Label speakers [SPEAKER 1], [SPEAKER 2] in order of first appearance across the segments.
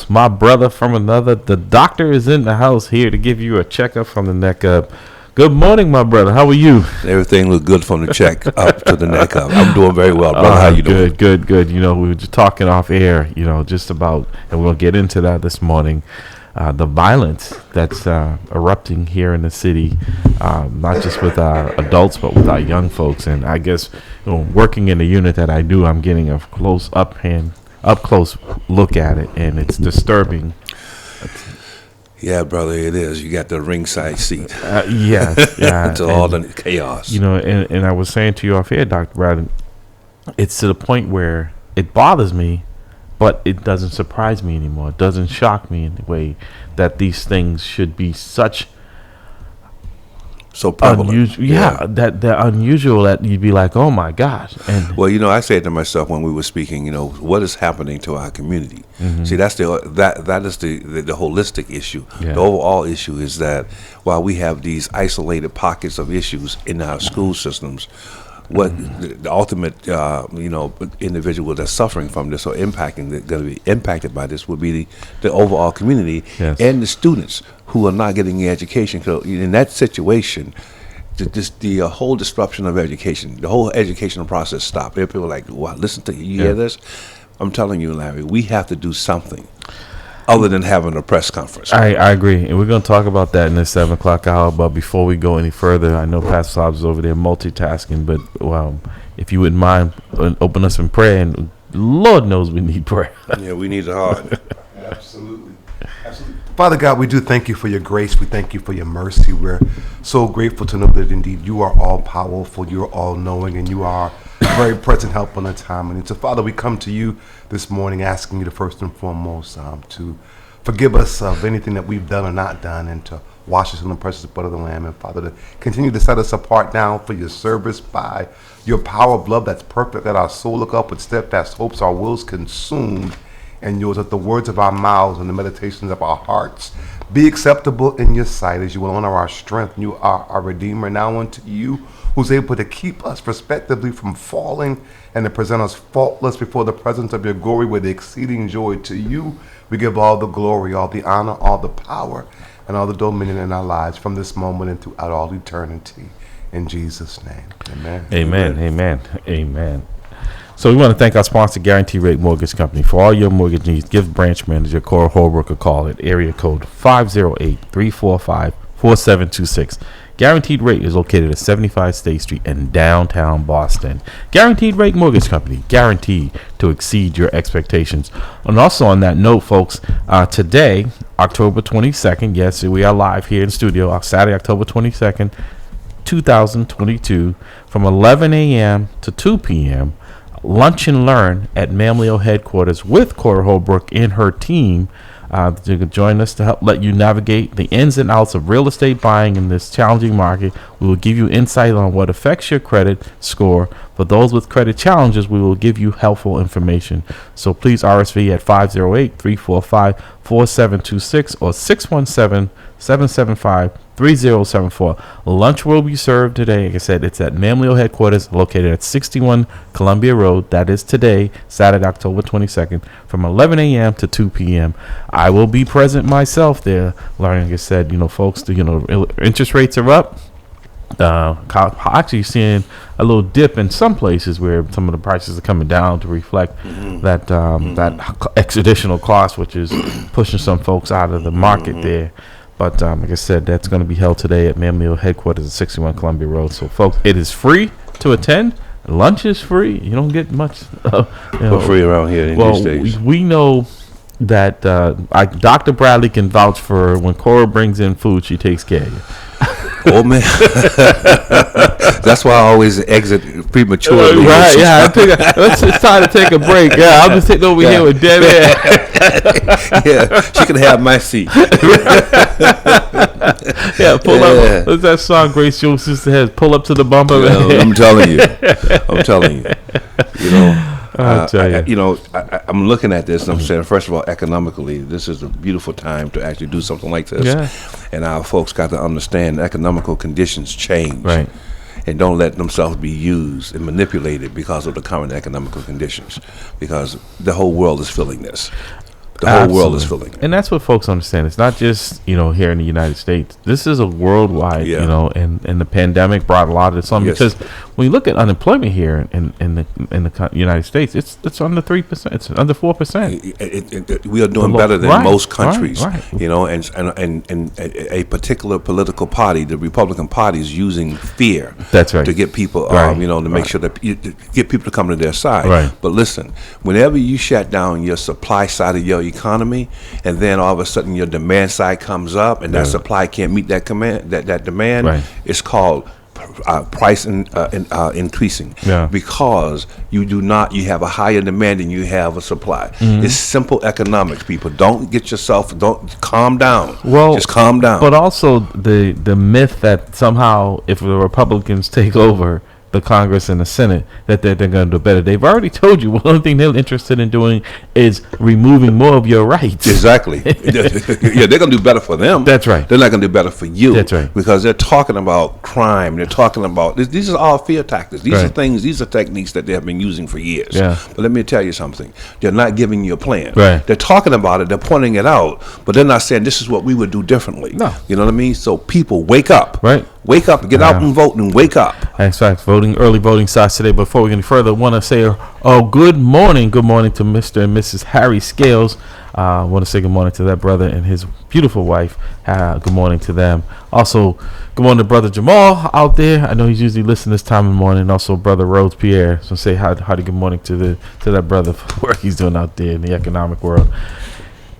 [SPEAKER 1] folks. My brother from another. The doctor is in the house here to give you a checkup from the neck up. Good morning, my brother. How are you?
[SPEAKER 2] Everything looks good from the check up to the neck up. I'm doing very well, brother. How you doing?
[SPEAKER 1] Good. You know, we were just talking off air, just about, and we'll get into that this morning. The violence that's erupting here in the city, not just with our adults, but with our young folks. And I guess, working in the unit that I do, I'm getting a up close look at it, and it's disturbing.
[SPEAKER 2] Yeah, brother, it is. You got the ringside seat.
[SPEAKER 1] Yeah.
[SPEAKER 2] To all the chaos.
[SPEAKER 1] And I was saying to you off air, Dr. Brad, it's to the point where it bothers me, but it doesn't surprise me anymore. It doesn't shock me in the way that these things should be so prevalent. Unusual. Yeah, that they're unusual that you'd be like, oh my gosh. And
[SPEAKER 2] I said to myself when we were speaking, what is happening to our community? Mm-hmm. See, that is the holistic issue. Yeah. The overall issue is that while we have these isolated pockets of issues in our school systems, what the ultimate, individual that's suffering from this or going to be impacted by this would be the overall community. Yes. And the students who are not getting the education. So in that situation, the whole disruption of education, the whole educational process stopped. People are like, wow, listen to you hear this? I'm telling you, Larry, we have to do something other than having a press conference.
[SPEAKER 1] I agree. And we're going to talk about that in this 7 o'clock hour. But before we go any further, I know Pastor Slobbs is over there multitasking. But if you wouldn't mind, open us in prayer. And Lord knows we need prayer.
[SPEAKER 2] Yeah, we need it hard.
[SPEAKER 3] Absolutely. Father God, we do thank you for your grace. We thank you for your mercy. We're so grateful to know that indeed you are all powerful, you are all knowing, and you are a very present help on a time. And so, Father, we come to you this morning asking you to first and foremost to forgive us of anything that we've done or not done, and to wash us in the precious blood of the Lamb. And Father, to continue to set us apart now for your service by your power of love that's perfect, that our soul look up with steadfast hopes, our wills consumed and yours, that the words of our mouths and the meditations of our hearts be acceptable in your sight, as you will honor our strength. You are our Redeemer. Now unto you, who's able to keep us respectively from falling and to present us faultless before the presence of your glory with exceeding joy. To you we give all the glory, all the honor, all the power, and all the dominion in our lives from this moment and throughout all eternity. In Jesus' name, amen.
[SPEAKER 1] Amen. So we want to thank our sponsor, Guarantee Rate Mortgage Company. For all your mortgage needs, give branch manager Cora Holbrook a call at area code 508-345-4726. Guaranteed Rate is located at 75 State Street in downtown Boston. Guaranteed Rate Mortgage Company, guaranteed to exceed your expectations. And also on that note, folks, today, October 22nd, yes, we are live here in studio, Saturday, October 22nd, 2022, from 11 a.m. to 2 p.m., Lunch and Learn at Mamleo headquarters with Cora Holbrook and her team. You can join us to help let you navigate the ins and outs of real estate buying in this challenging market. We will give you insight on what affects your credit score. For those with credit challenges, we will give you helpful information. So please RSV at 508-345-4726 or 617-775-3074. Lunch will be served today. Like I said, it's at Mamleo headquarters located at 61 Columbia Road. That is today, Saturday, October 22nd, from 11 a.m. to 2 p.m. I will be present myself there. Like I said, folks, interest rates are up. Actually seeing a little dip in some places where some of the prices are coming down to reflect that additional cost, which is pushing some folks out of the market there. But like I said, that's going to be held today at Mamleo headquarters at 61 Columbia Road. So, folks, it is free to attend. Lunch is free. You don't get much.
[SPEAKER 2] For free around here these days.
[SPEAKER 1] We know that Dr. Bradley can vouch for when Cora brings in food, she takes care of you.
[SPEAKER 2] Oh man, that's why I always exit prematurely.
[SPEAKER 1] Right? Yeah, it's time to take a break. Yeah, I'm just sitting over here with dead air.
[SPEAKER 2] Yeah, she can have my seat.
[SPEAKER 1] Pull up. What's that song Grace Jones sister has? Pull up to the bumper.
[SPEAKER 2] I'm telling you. I'm looking at this and I'm saying, first of all, economically, this is a beautiful time to actually do something like this.
[SPEAKER 1] Yeah.
[SPEAKER 2] And our folks got to understand economical conditions change.
[SPEAKER 1] Right.
[SPEAKER 2] And don't let themselves be used and manipulated because of the current economical conditions, because the whole world is feeling this. the whole world is feeling it.
[SPEAKER 1] And that's what folks understand. It's not just, here in the United States. This is a worldwide, and the pandemic brought a lot of this on, because when you look at unemployment here in the United States, it's under 3%. It's under 4%.
[SPEAKER 2] We are doing better than most countries,
[SPEAKER 1] right.
[SPEAKER 2] And a particular political party, the Republican Party, is using fear.
[SPEAKER 1] That's right.
[SPEAKER 2] To get people, to make sure that get people to come to their side.
[SPEAKER 1] Right.
[SPEAKER 2] But listen, whenever you shut down your supply side of your economy, and then all of a sudden your demand side comes up, and that supply can't meet that demand, it's called price increasing, because you have a higher demand than you have a supply. It's simple economics, people. Don't calm down.
[SPEAKER 1] Well,
[SPEAKER 2] just calm down.
[SPEAKER 1] But also the myth that somehow if the Republicans take over the Congress and the Senate, that they're going to do better. They've already told you one thing they're interested in doing is removing more of your rights.
[SPEAKER 2] Exactly. They're going to do better for them.
[SPEAKER 1] That's right.
[SPEAKER 2] They're not going to do better for you.
[SPEAKER 1] That's right.
[SPEAKER 2] Because they're talking about crime. They're talking about these are all fear tactics. These are things. These are techniques that they have been using for years.
[SPEAKER 1] Yeah.
[SPEAKER 2] But let me tell you something. They're not giving you a plan.
[SPEAKER 1] Right.
[SPEAKER 2] They're talking about it. They're pointing it out. But they're not saying this is what we would do differently.
[SPEAKER 1] No.
[SPEAKER 2] You know what I mean? So people, wake up.
[SPEAKER 1] Right.
[SPEAKER 2] Wake up. Get out and vote and wake up.
[SPEAKER 1] In fact, early voting starts today. Before we go any further, I want to say, good morning to Mr. and Mrs. Harry Scales. I want to say good morning to that brother and his beautiful wife. Good morning to them. Also, good morning to Brother Jamal out there. I know he's usually listening this time of the morning. Also, Brother Rhodes Pierre. So say hearty good morning to that brother for the work he's doing out there in the economic world.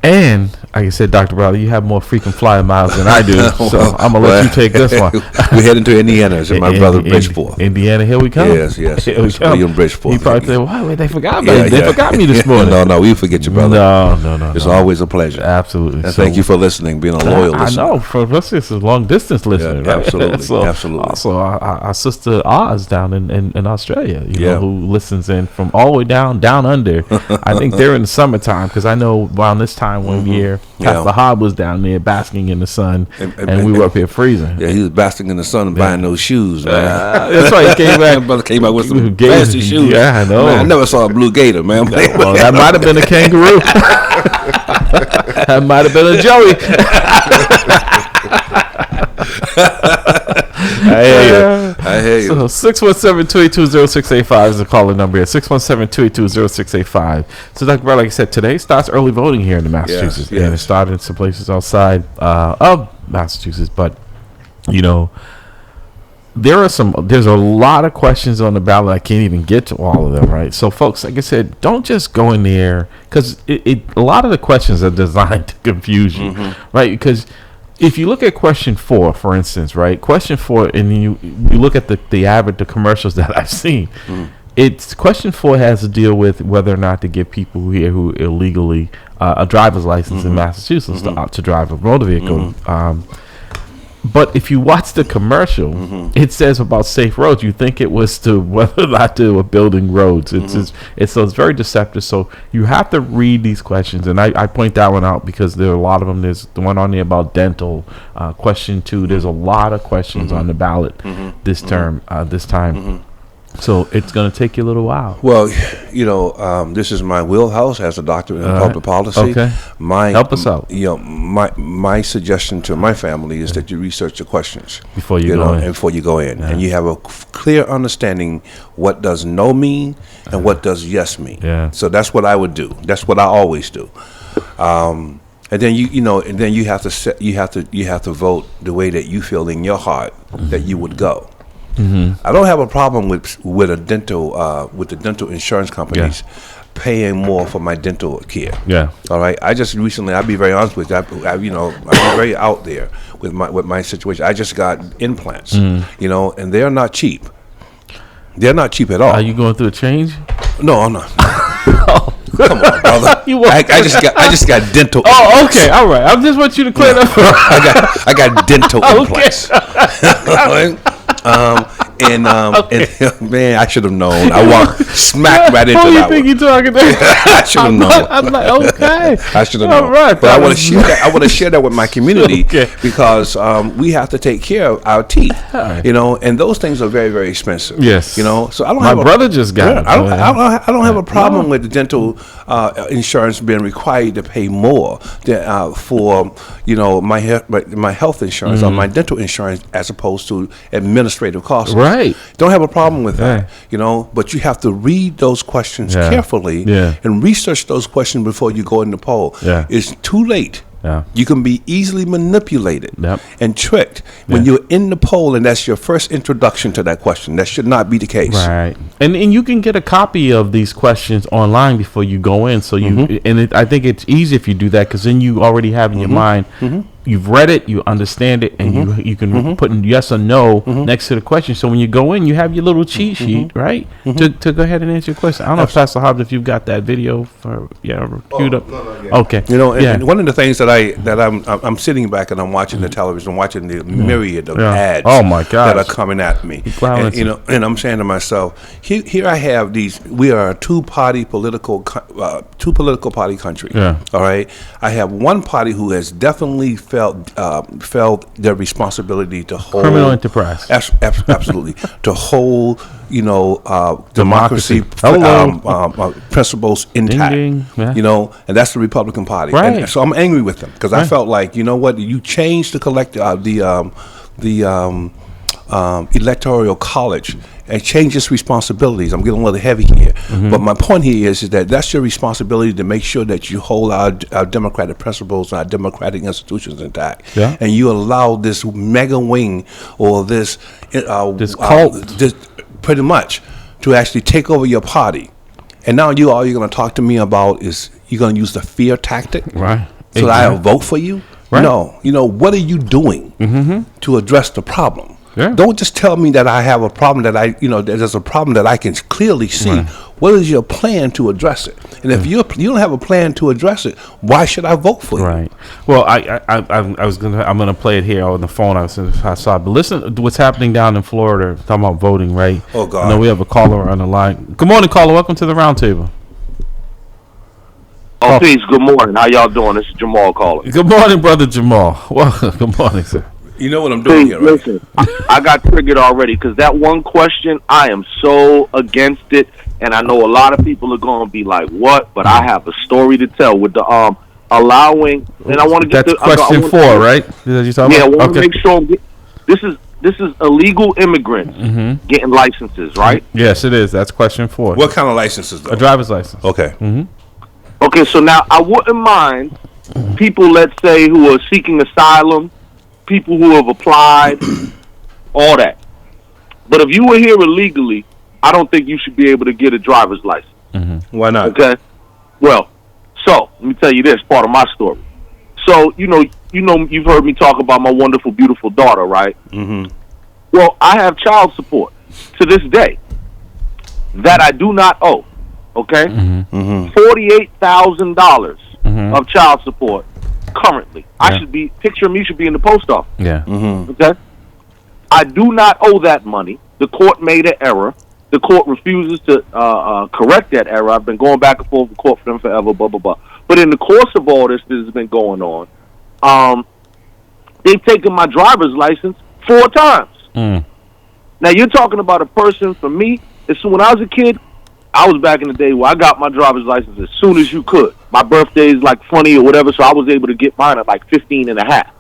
[SPEAKER 1] And like I said, Dr. Bradley, you have more frequent flyer miles than I do, so I'm gonna let you take this one.
[SPEAKER 2] We're heading to Indiana, as my brother Bridgeport.
[SPEAKER 1] Indiana, here we come.
[SPEAKER 2] Yes. Here we come. William Bridgeport.
[SPEAKER 1] He probably said, "Why they forgot me? They forgot me this morning."
[SPEAKER 2] No, we forget you, brother.
[SPEAKER 1] No.
[SPEAKER 2] It's always a pleasure.
[SPEAKER 1] Absolutely.
[SPEAKER 2] And thank you for listening, being a loyal listener.
[SPEAKER 1] I know. For us, it's a long distance listener.
[SPEAKER 2] Yeah,
[SPEAKER 1] right?
[SPEAKER 2] absolutely. Absolutely.
[SPEAKER 1] Also, our sister Oz down in Australia, who listens in from all the way down under. I think they're in the summertime, because I know around this time one year, Pastor Hobb was down there basking in the sun, and we were up here freezing.
[SPEAKER 2] Yeah, he was basking in the sun and buying those shoes, man.
[SPEAKER 1] That's right. He came back.
[SPEAKER 2] Brother came out with some fancy shoes.
[SPEAKER 1] Yeah, I know.
[SPEAKER 2] Man, I never saw a blue gator, man.
[SPEAKER 1] Well, that might have been a kangaroo. That might have been a Joey. I hear you. So 617-282-0685 is the calling number here. 617-282-0685. So Dr. Brown, like I said, today starts early voting here in Massachusetts. Yes. And it started in some places outside of Massachusetts. But, there's a lot of questions on the ballot. I can't even get to all of them, right? So, folks, like I said, don't just go in there, because a lot of the questions are designed to confuse you, right? Because if you look at question 4, for instance, right? Question 4, and you look at the commercials that I've seen. It's question 4 has to deal with whether or not to give people here who illegally a driver's license in Massachusetts to drive a motor vehicle. But if you watch the commercial, it says about safe roads. You think it was to whether or not to building roads. So it's very deceptive. So you have to read these questions, and I point that one out because there are a lot of them. There's the one on there about dental. Question 2. There's a lot of questions on the ballot this time. So it's going to take you a little while.
[SPEAKER 2] Well, this is my wheelhouse as a doctorate in public policy.
[SPEAKER 1] Okay. Help us out.
[SPEAKER 2] My suggestion to my family is that you research the questions
[SPEAKER 1] before you go in,
[SPEAKER 2] and you have a clear understanding what does no mean and what does yes mean.
[SPEAKER 1] Yeah.
[SPEAKER 2] So that's what I would do. That's what I always do. And then you have to vote the way that you feel in your heart that you would go. I don't have a problem with the dental insurance companies paying more for my dental care. Yeah. All right. I just recently, I'll be very honest with you. I'm very out there with my situation. I just got implants. And they're not cheap. They're not cheap at all.
[SPEAKER 1] Are you going through a change?
[SPEAKER 2] No, I'm not. Come on, brother. I just got dental.
[SPEAKER 1] Oh, implants. Okay, all right. I just want you to clear that up.
[SPEAKER 2] I got dental implants. And man, I should have known. I walked smack right into
[SPEAKER 1] Who you
[SPEAKER 2] that
[SPEAKER 1] think
[SPEAKER 2] one.
[SPEAKER 1] you talking to?
[SPEAKER 2] I should have known.
[SPEAKER 1] I'm like, okay.
[SPEAKER 2] I should have
[SPEAKER 1] All
[SPEAKER 2] known.
[SPEAKER 1] right,
[SPEAKER 2] But I want to share that. I want to share that with my community
[SPEAKER 1] Okay.
[SPEAKER 2] because we have to take care of our teeth, and those things are very, very expensive.
[SPEAKER 1] Yes.
[SPEAKER 2] So I don't.
[SPEAKER 1] My
[SPEAKER 2] have
[SPEAKER 1] brother just got it.
[SPEAKER 2] I don't have a problem with the dental insurance being required to pay more for my health insurance or my dental insurance as opposed to administrative costs.
[SPEAKER 1] Right.
[SPEAKER 2] Don't have a problem with that.
[SPEAKER 1] Right.
[SPEAKER 2] But you have to read those questions carefully and research those questions before you go in the poll.
[SPEAKER 1] Yeah.
[SPEAKER 2] It's too late.
[SPEAKER 1] Yeah.
[SPEAKER 2] You can be easily manipulated
[SPEAKER 1] Yep.
[SPEAKER 2] and tricked when you're in the poll, and that's your first introduction to that question. That should not be the case.
[SPEAKER 1] Right. And you can get a copy of these questions online before you go in. So I think it's easy if you do that because then you already have in your mind. You've read it, you understand it, and you can put in yes or no next to the question. So when you go in, you have your little cheat sheet, right, to go ahead and answer your question. I don't know, Pastor Hobbs, if you've got that video queued up. Okay.
[SPEAKER 2] And one of the things that I'm sitting back and I'm watching the television, watching the myriad of ads that are coming at me, and I'm saying to myself, here I have these. We are a two political party country.
[SPEAKER 1] Yeah.
[SPEAKER 2] All right. I have one party who has definitely felt their responsibility to hold
[SPEAKER 1] criminal enterprise.
[SPEAKER 2] Absolutely, to hold democracy principles intact.
[SPEAKER 1] Ding, ding. Yeah.
[SPEAKER 2] And that's the Republican Party.
[SPEAKER 1] Right.
[SPEAKER 2] And so I'm angry with them because I felt like you changed the electoral college and change its responsibilities. I'm getting a little heavy here, but my point here is that that's your responsibility to make sure that you hold our democratic principles and our democratic institutions intact.
[SPEAKER 1] Yeah.
[SPEAKER 2] And you allow this mega wing or this
[SPEAKER 1] cult,
[SPEAKER 2] this pretty much, to actually take over your party. And now all you're going to talk to me about is you're going to use the fear tactic,
[SPEAKER 1] Right.
[SPEAKER 2] so that I'll vote for you.
[SPEAKER 1] Right.
[SPEAKER 2] No, what are you doing to address the problem?
[SPEAKER 1] Yeah.
[SPEAKER 2] Don't just tell me that I have a problem that there's a problem that I can clearly see.
[SPEAKER 1] Right.
[SPEAKER 2] What is your plan to address it? And if you don't have a plan to address it, why should I vote for you?
[SPEAKER 1] Right. Well, I'm gonna play it here on the phone. I saw, but listen to what's happening down in Florida. Talking about voting, right?
[SPEAKER 2] Oh God.
[SPEAKER 1] I know we have a caller on the line. Good morning, caller. Welcome to the roundtable.
[SPEAKER 4] Oh, peace. Good morning. How y'all doing? This is Jamal calling.
[SPEAKER 1] Good morning, brother Jamal. Well, good morning, sir.
[SPEAKER 2] You know what I'm doing here, right?
[SPEAKER 4] Listen, I got triggered already because that one question, I am so against it, and I know a lot of people are going to be like, "What?" But I have a story to tell with the allowing, and I want to get
[SPEAKER 1] that's question 4, right?
[SPEAKER 4] I want to make sure this is illegal immigrants getting licenses, right?
[SPEAKER 1] Yes, it is. That's question 4.
[SPEAKER 2] What kind of licenses, though?
[SPEAKER 1] A driver's license.
[SPEAKER 2] Okay.
[SPEAKER 4] Okay, so now I wouldn't mind people, let's say, who are seeking asylum, people who have applied, all that. But if you were here illegally, I don't think you should be able to get a driver's license.
[SPEAKER 2] Why not?
[SPEAKER 4] Okay. Well, so let me tell you this part of my story. So you've heard me talk about my wonderful, beautiful daughter, right? Well, I have child support to this day that I do not owe. Okay, $48,000 of child support currently. I should be picture me should be in the post office.
[SPEAKER 1] Yeah.
[SPEAKER 4] Okay, I do not owe that money. The court made an error. The court refuses to correct that error. I've been going back and forth with court for them forever. Blah blah blah. But in the course of all this that has been going on, they've taken my driver's license 4 times. Now you're talking about a person. For me, when I was a kid, I was back in the day where I got my driver's license as soon as you could. My birthday is like funny or whatever, so I was able to get mine at like 15 and a half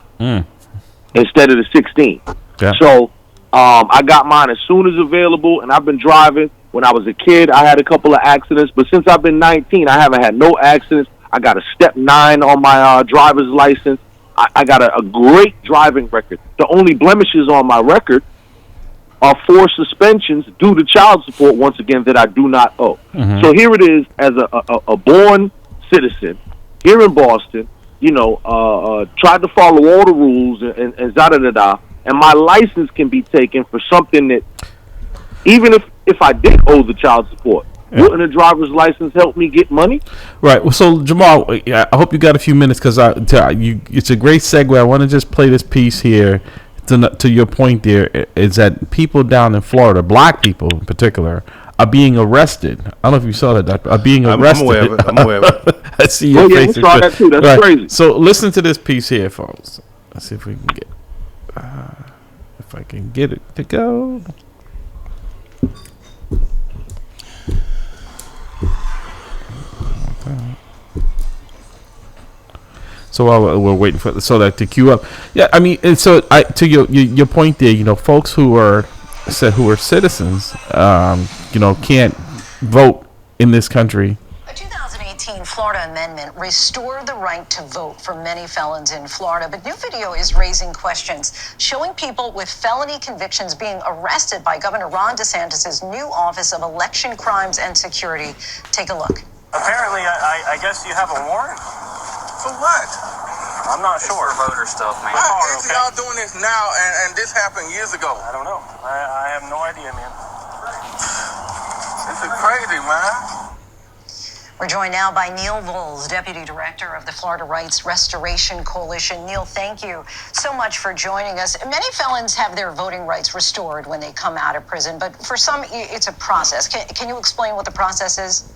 [SPEAKER 4] instead of the 16.
[SPEAKER 1] Yeah.
[SPEAKER 4] So I got mine as soon as available, and I've been driving. When I was a kid, I had a couple of accidents, but since I've been 19, I haven't had no accidents. I got a step 9 on my driver's license. I got a great driving record. The only blemishes on my record are 4 suspensions due to child support, once again, that I do not owe. So here it is, as a born citizen here in Boston, tried to follow all the rules and da-da-da-da, and my license can be taken for something that, even if I did owe the child support, wouldn't a driver's license help me get money?
[SPEAKER 1] Right. Well, so Jamal, I hope you got a few minutes because it's a great segue. I want to just play this piece here to your point there, is that people down in Florida, black people in particular, are being arrested. I don't know if you saw that, Doctor. Are being arrested.
[SPEAKER 2] I'm aware of it. I'm aware of it.
[SPEAKER 1] I see your face.
[SPEAKER 4] Yeah, I saw that too. That's crazy.
[SPEAKER 1] So listen to this piece here, folks. Let's see if we can get, if I can get it to go. So while we're waiting for to queue up, yeah, I mean, and so to your point there, you know, folks who are citizens, you know, can't vote in this country.
[SPEAKER 5] A 2018 Florida amendment restored the right to vote for many felons in Florida, but new video is raising questions, showing people with felony convictions being arrested by Governor Ron DeSantis' new Office of Election Crimes and Security. Take a look.
[SPEAKER 6] Apparently, I guess you have a warrant?
[SPEAKER 7] For what?
[SPEAKER 6] I'm not sure.
[SPEAKER 7] For voter stuff, man.
[SPEAKER 6] Why
[SPEAKER 7] is y'all doing this now and this happened years ago?
[SPEAKER 6] I don't know. I have no idea, man.
[SPEAKER 7] This is crazy, man.
[SPEAKER 5] We're joined now by Neil Voles, Deputy Director of the Florida Rights Restoration Coalition. Neil, thank you so much for joining us. Many felons have their voting rights restored when they come out of prison, but for some, it's a process. Can you explain what the process is?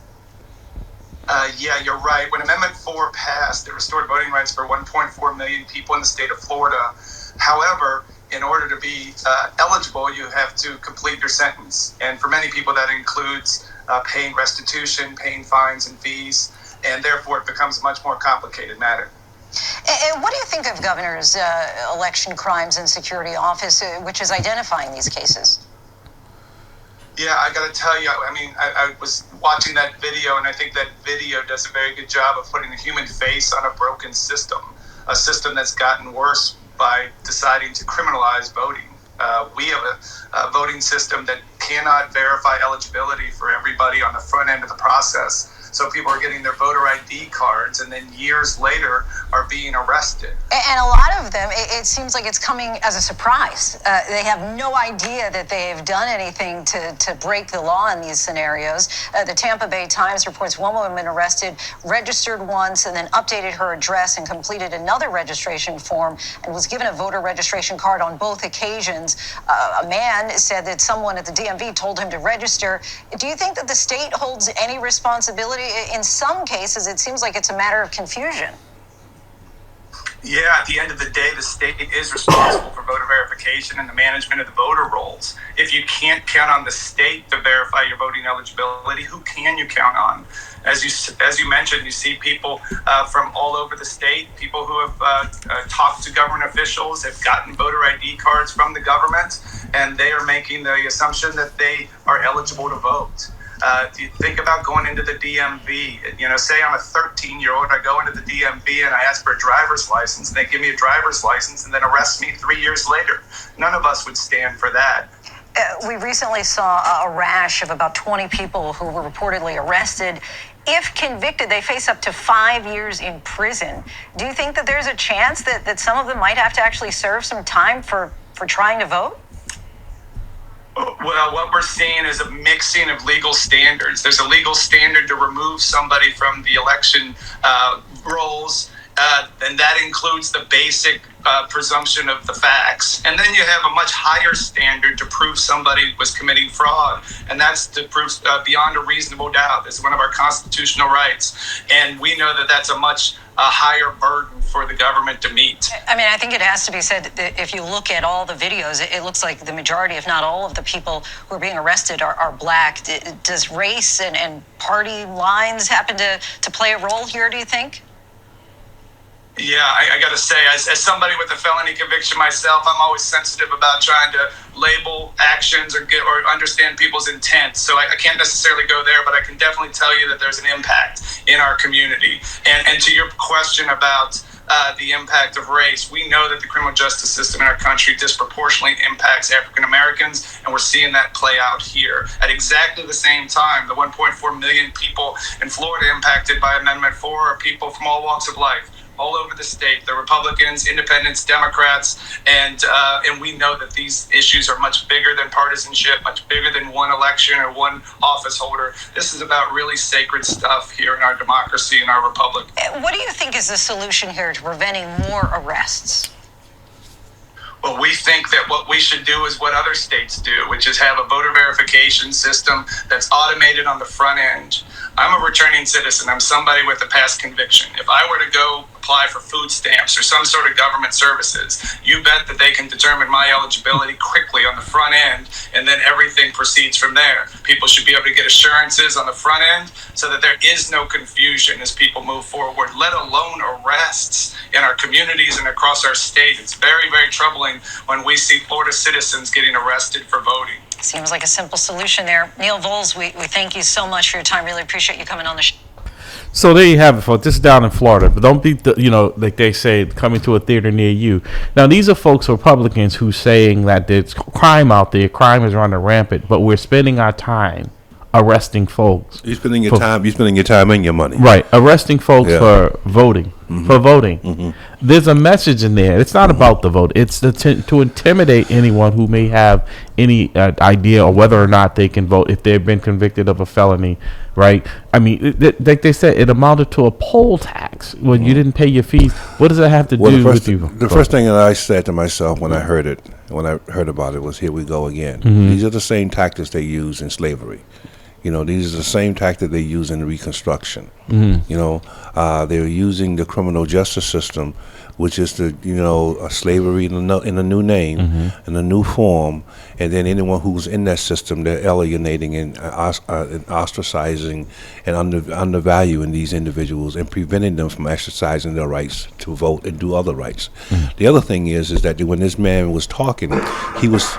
[SPEAKER 8] Yeah, you're right. When Amendment 4 passed, it restored voting rights for 1.4 million people in the state of Florida. However, in order to be eligible, you have to complete your sentence. And for many people, that includes paying restitution, paying fines and fees, and therefore it becomes a much more complicated matter.
[SPEAKER 5] And what do you think of Governor's Election Crimes and Security Office, which is identifying these cases?
[SPEAKER 8] Yeah, I got to tell you, I mean, I was watching that video, and I think that video does a very good job of putting a human face on a broken system, a system that's gotten worse by deciding to criminalize voting. We have a voting system that cannot verify eligibility for everybody on the front end of the process. So people are getting their voter ID cards and then years later are being arrested. And
[SPEAKER 5] a lot of them, it seems like it's coming as a surprise. They have no idea that they've done anything to break the law in these scenarios. The Tampa Bay Times reports one woman arrested, registered once, and then updated her address and completed another registration form and was given a voter registration card on both occasions. A man said that someone at the DMV told him to register. Do you think that the state holds any responsibility? In some cases, it seems like it's a matter of confusion.
[SPEAKER 8] Yeah, at the end of the day, the state is responsible for voter verification and the management of the voter rolls. If you can't count on the state to verify your voting eligibility, who can you count on? As you mentioned, you see people from all over the state, people who have talked to government officials, have gotten voter ID cards from the government, and they are making the assumption that they are eligible to vote. If you think about going into the DMV, you know, say I'm a 13-year-old, I go into the DMV and I ask for a driver's license, and they give me a driver's license and then arrest me 3 years later. None of us would stand for that.
[SPEAKER 5] We recently saw a rash of about 20 people who were reportedly arrested. If convicted, they face up to 5 years in prison. Do you think that there's a chance that some of them might have to actually serve some time for trying to vote?
[SPEAKER 8] Well, what we're seeing is a mixing of legal standards. There's a legal standard to remove somebody from the election rolls, and that includes the basic presumption of the facts. And then you have a much higher standard to prove somebody was committing fraud, and that's to prove beyond a reasonable doubt. It's one of our constitutional rights, and we know that that's a much higher burden for the government to meet.
[SPEAKER 5] I mean, I think it has to be said that if you look at all the videos, it looks like the majority, if not all of the people who are being arrested are black. Does race and party lines happen to play a role here, do you think?
[SPEAKER 8] Yeah, I got to say, as somebody with a felony conviction myself, I'm always sensitive about trying to label actions or understand people's intent. So I can't necessarily go there, but I can definitely tell you that there's an impact in our community. And to your question about the impact of race, we know that the criminal justice system in our country disproportionately impacts African Americans, and we're seeing that play out here. At exactly the same time, the 1.4 million people in Florida impacted by Amendment 4 are people from all walks of life, all over the state. The Republicans, Independents, Democrats, and we know that these issues are much bigger than partisanship, much bigger than one election or one office holder. This is about really sacred stuff here in our democracy and our republic.
[SPEAKER 5] What do you think is the solution here to preventing more arrests?
[SPEAKER 8] Well, we think that what we should do is what other states do, which is have a voter verification system that's automated on the front end. I'm a returning citizen. I'm somebody with a past conviction. If I were to go apply for food stamps or some sort of government services, you bet that they can determine my eligibility quickly on the front end, and then everything proceeds from there. People should be able to get assurances on the front end so that there is no confusion as people move forward, let alone arrests in our communities and across our state. It's very, very troubling when we see Florida citizens getting arrested for voting.
[SPEAKER 5] Seems like a simple solution there. Neil Voles, we thank you so much for your time. Really appreciate you coming on the show.
[SPEAKER 1] So there you have it, folks. This is down in Florida, but don't be, like they say, coming to a theater near you. Now, these are folks, Republicans, who saying that there's crime out there, crime is running rampant, but we're spending our time arresting folks.
[SPEAKER 2] You're spending your time. You're spending your time and your money.
[SPEAKER 1] Right, arresting folks for voting. For voting.
[SPEAKER 2] Mm-hmm.
[SPEAKER 1] There's a message in there. It's not about the vote. It's to intimidate anyone who may have any idea or whether or not they can vote if they've been convicted of a felony, right? I mean, like they said, it amounted to a poll tax when you didn't pay your fees. What does that have to do with you?
[SPEAKER 2] The first thing that I said to myself when I heard about it was, here we go again. These are the same tactics they use in slavery. These are the same tactics they use in Reconstruction. They're using the criminal justice system, which is slavery in a new name, in a new form, and then anyone who's in that system, they're alienating and ostracizing and undervaluing these individuals and preventing them from exercising their rights to vote and do other rights. The other thing is that when this man was talking, he was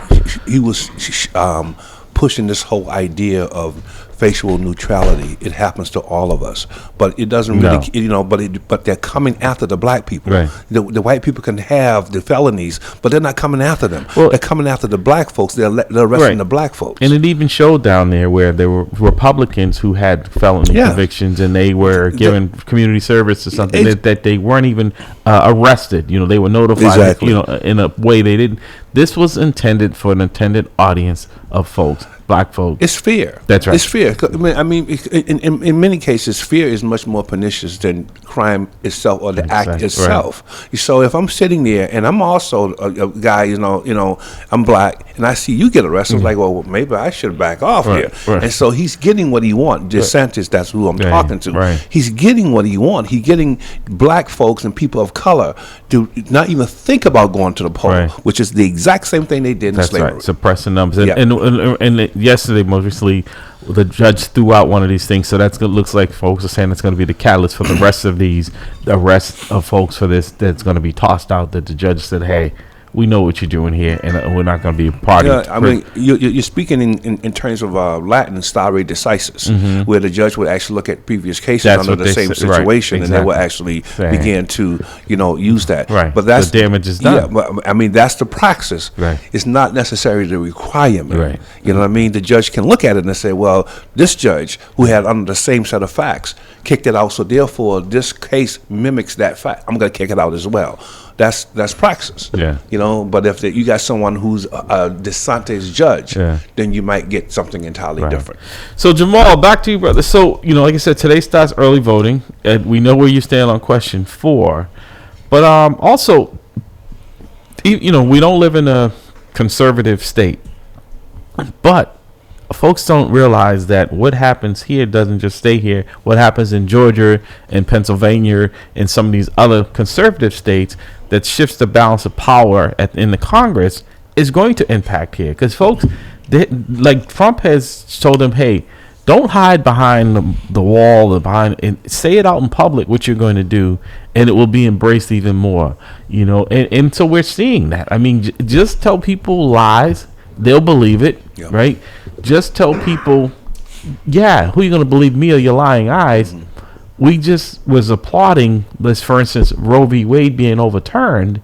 [SPEAKER 2] pushing this whole idea of facial neutrality. It happens to all of us, but it doesn't really, but they're coming after the black people.
[SPEAKER 1] Right.
[SPEAKER 2] The white people can have the felonies, but they're not coming after them.
[SPEAKER 1] Well,
[SPEAKER 2] they're coming after the black folks. They're arresting the black folks.
[SPEAKER 1] And it even showed down there where there were Republicans who had felony convictions, and they were given community service or something that they weren't even arrested. They were notified. In a way they didn't. This was intended for an intended audience of folks, black folks.
[SPEAKER 2] It's fear.
[SPEAKER 1] That's right.
[SPEAKER 2] It's fear. I mean, in many cases, fear is much more pernicious than crime itself or the act itself. Right. So if I'm sitting there and I'm also a guy, I'm black, and I see you get arrested, I'm like, well, maybe I should back off here. Right. And so he's getting what he wants. DeSantis, that's who I'm talking to. Right. He's getting what he wants. He's getting black folks and people of color to not even think about going to the poll, which is the exact same thing they did in slavery.
[SPEAKER 1] Right. Suppressing numbers. And yesterday, most recently, the judge threw out one of these things. So looks like folks are saying it's going to be the catalyst for the rest of the arrest of folks for this. That's going to be tossed out. That the judge said, "Hey, we know what you're doing here, and we're not going to be a party."
[SPEAKER 2] I mean, you're speaking in terms of Latin stare decisis, where the judge would actually look at previous cases under the same situation, and they would actually begin to, use that.
[SPEAKER 1] Right.
[SPEAKER 2] But that's
[SPEAKER 1] the damage is done.
[SPEAKER 2] Yeah, but, I mean, that's the praxis.
[SPEAKER 1] Right.
[SPEAKER 2] It's not necessarily the requirement.
[SPEAKER 1] Right.
[SPEAKER 2] You know what I mean? The judge can look at it and say, well, this judge who had under the same set of facts kicked it out, so therefore this case mimics that fact. I'm going to kick it out as well. That's praxis. Yeah. But if you got someone who's a DeSantis judge, then you might get something entirely different.
[SPEAKER 1] So Jamal, back to you, brother. So like I said, today starts early voting, and we know where you stand on question 4. But also, we don't live in a conservative state, but folks don't realize that what happens here doesn't just stay here. What happens in Georgia and Pennsylvania and some of these other conservative states that shifts the balance of power in the Congress is going to impact here. Because folks, like Trump has told them, hey, don't hide behind the wall and say it out in public what you're going to do, and it will be embraced even more. And so we're seeing that. I mean, just tell people lies. They'll believe it, right? Just tell people, who are you going to believe, me or your lying eyes? We just was applauding this, for instance, Roe v. Wade being overturned,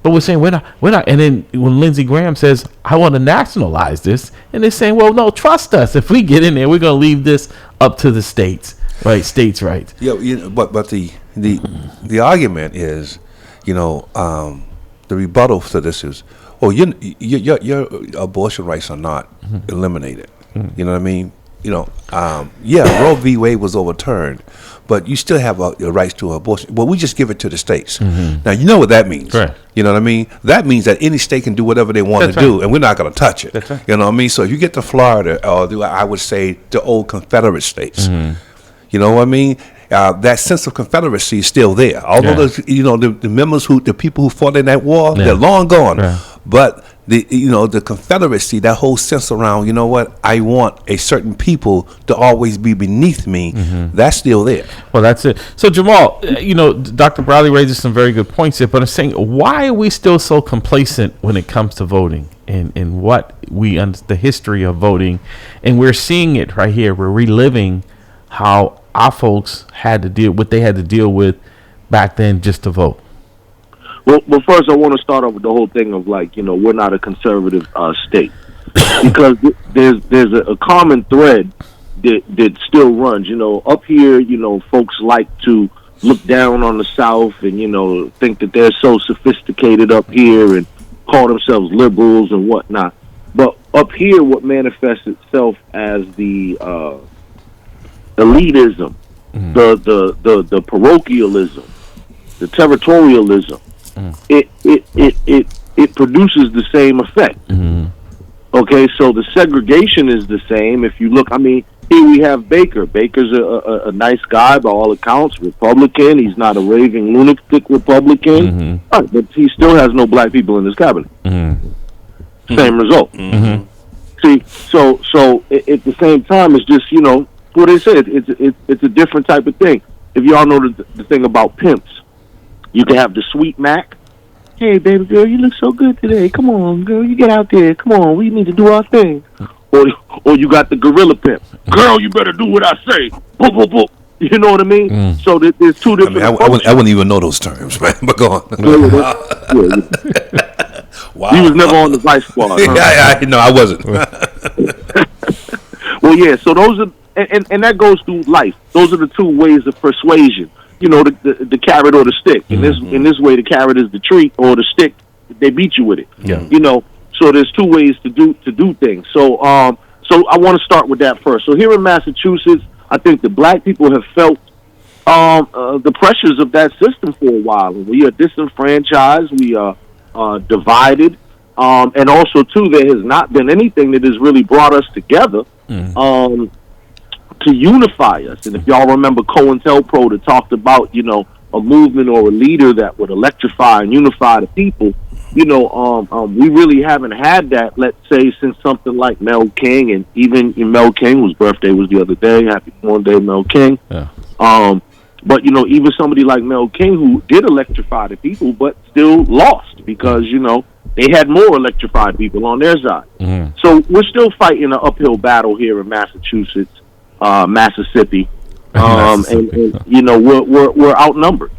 [SPEAKER 1] but we're saying we're not. And then when Lindsey Graham says, I want to nationalize this, and they're saying, well, no, trust us. If we get in there, we're going to leave this up to the states, right? States' rights.
[SPEAKER 2] Yeah, but the argument is, the rebuttal to this is, your abortion rights are not eliminated. You know what I mean? Roe v. Wade was overturned, but you still have a rights to abortion. Well, we just give it to the states. Now, you know what that means.
[SPEAKER 1] Right.
[SPEAKER 2] You know what I mean? That means that any state can do whatever they want to do, and we're not going to touch it.
[SPEAKER 1] That's right.
[SPEAKER 2] You know what I mean? So if you get to Florida, or I would say the old Confederate states, you know what I mean? That sense of confederacy is still there. Although the people who fought in that war, they're long gone. Yeah. But the Confederacy, that whole sense around, you know what, I want a certain people to always be beneath me, that's still there.
[SPEAKER 1] Well, that's it. So, Jamal, Dr. Bradley raises some very good points here, but I'm saying, why are we still so complacent when it comes to voting and what the history of voting? And we're seeing it right here. We're reliving how our folks what they had to deal with back then just to vote.
[SPEAKER 4] Well, first I want to start off with the whole thing of we're not a conservative state, because there's a common thread that still runs. Up here, folks like to look down on the South and think that they're so sophisticated up here and call themselves liberals and whatnot. But up here, what manifests itself as the elitism, the parochialism, the territorialism. It produces the same effect. Okay, so the segregation is the same. If you look, here we have Baker. Baker's a nice guy by all accounts, Republican. He's not a raving lunatic Republican, but he still has no black people in his cabinet. Same result. See, so at the same time, it's just what they say. It's a different type of thing. If y'all know the thing about pimps. You can have the sweet Mac. Hey, baby girl, you look so good today. Come on, girl, you get out there. Come on, we need to do our thing. Or you got the gorilla pimp. Girl, you better do what I say. Boop, boop, boop. You know what I mean? So there's two different.
[SPEAKER 2] I wouldn't even know those terms, man. But go on.
[SPEAKER 4] Wow. He was never on the Vice Squad. Huh?
[SPEAKER 2] No, I wasn't.
[SPEAKER 4] Well, yeah. So those are, and that goes through life. Those are the two ways of persuasion. The carrot or the stick. In this way, the carrot is the treat, or the stick, they beat you with it. Yeah. So there's two ways to do things. So I want to start with that first. So here in Massachusetts, I think the black people have felt the pressures of that system for a while. We are disenfranchised. We are divided. And also, too, there has not been anything that has really brought us together. To unify us. And if y'all remember COINTELPRO that talked about, a movement or a leader that would electrify and unify the people, we really haven't had that, let's say, since something like Mel King. And even Mel King, whose birthday was the other day, happy birthday, Mel King. Yeah. But, even somebody like Mel King, who did electrify the people, but still lost because, they had more electrified people on their side. So we're still fighting an uphill battle here in Massachusetts. Mississippi, and we're outnumbered.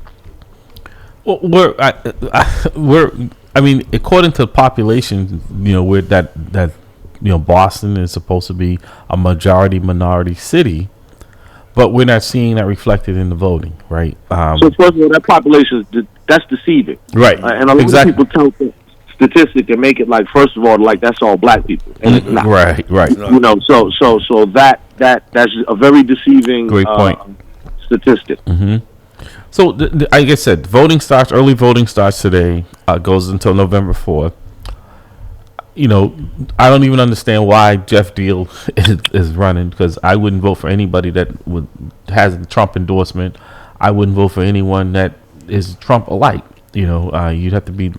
[SPEAKER 1] Well, according to the population, we're that Boston is supposed to be a majority minority city, but we're not seeing that reflected in the voting, right?
[SPEAKER 4] So first of all, that population that's deceiving,
[SPEAKER 1] right?
[SPEAKER 4] And a lot of people tell statistic and make it like, first of all, like that's all black people, and it's not.
[SPEAKER 1] Right.
[SPEAKER 4] So that's a very deceiving
[SPEAKER 1] great point
[SPEAKER 4] statistic.
[SPEAKER 1] So like I said, early voting starts today, goes until November 4th. I don't even understand why Jeff Deal is running, because I wouldn't vote for anybody that has a Trump endorsement. I wouldn't vote for anyone that is Trump alike. You'd have to be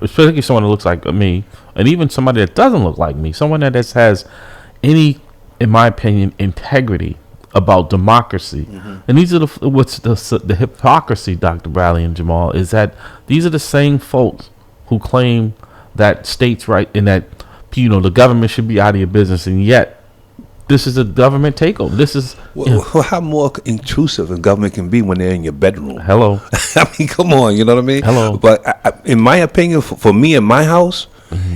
[SPEAKER 1] especially someone that looks like me, and even somebody that doesn't look like me, someone that has any, in my opinion, integrity about democracy. And these are the hypocrisy, Dr. Bradley and Jamal, is that these are the same folks who claim that states' right and that the government should be out of your business, and yet this is a government takeover. This is
[SPEAKER 2] how more intrusive a government can be when they're in your bedroom.
[SPEAKER 1] Hello.
[SPEAKER 2] Come on, you know what I mean?
[SPEAKER 1] Hello.
[SPEAKER 2] But in my opinion, for me in my house,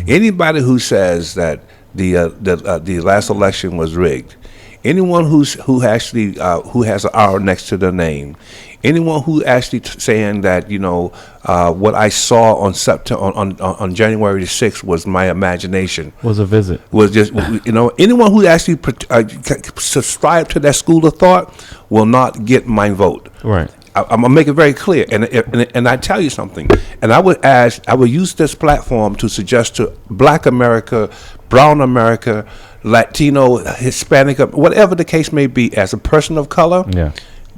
[SPEAKER 2] anybody who says that the last election was rigged anyone who actually who has an R next to their name, anyone who actually saying that what I saw on September on January the 6th was my imagination,
[SPEAKER 1] Was a visit.
[SPEAKER 2] was just anyone who actually subscribe to that school of thought will not get my vote.
[SPEAKER 1] Right.
[SPEAKER 2] I'm gonna make it very clear, and I tell you something, and I would use this platform to suggest to Black America, Brown America, Latino, Hispanic, whatever the case may be, as a person of color,
[SPEAKER 1] Yeah.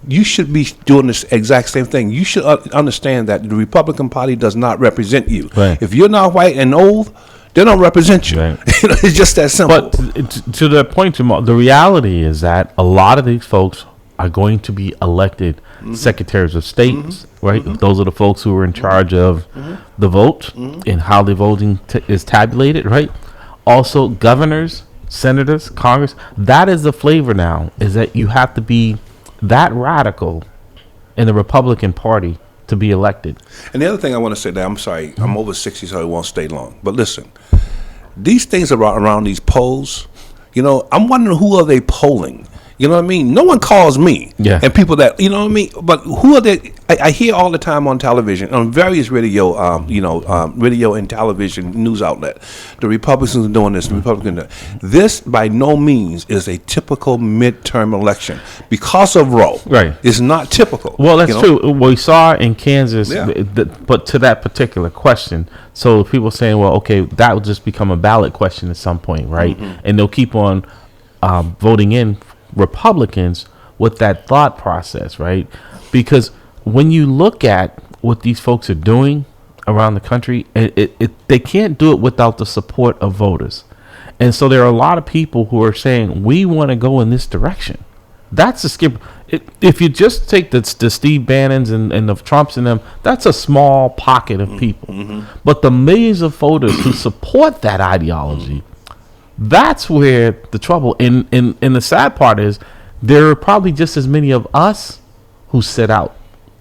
[SPEAKER 2] you should be doing this exact same thing. You should understand that the Republican Party does not represent you.
[SPEAKER 1] Right.
[SPEAKER 2] If you're not white and old, they don't represent you.
[SPEAKER 1] Right.
[SPEAKER 2] It's just that simple.
[SPEAKER 1] But to the point, Jamal, the reality is that a lot of these folks are going to be elected secretaries of states, right? Those are the folks who are in charge of the vote and how the voting is tabulated, right? Also, governors, senators, Congress. That is the flavor now, is that you have to be that radical in the Republican Party to be elected.
[SPEAKER 2] And the other thing I want to say, that I'm sorry, I'm over 60, so I won't stay long. But listen, these things around these polls, I'm wondering who are they polling? You know what I mean? No one calls me.
[SPEAKER 1] Yeah.
[SPEAKER 2] And people that, you know what I mean? But who are they? I hear all the time on television, on various radio, radio and television news outlet. The Republicans are doing this, the Republicans. This, by no means, is a typical midterm election. Because of Roe.
[SPEAKER 1] Right.
[SPEAKER 2] It's not typical.
[SPEAKER 1] Well, that's true. We saw in Kansas,
[SPEAKER 2] Yeah.
[SPEAKER 1] but to that particular question. So people saying, well, okay, that will just become a ballot question at some point, right? And they'll keep on voting in Republicans with that thought process, right? Because when you look at what these folks are doing around the country, they can't do it without the support of voters. And so there are a lot of people who are saying, we want to go in this direction. That's a skip. If you just take the Steve Bannons and the Trumps and them, that's a small pocket of people. But the millions of voters who support that ideology, that's where the trouble. And the sad part is, there are probably just as many of us who sit out,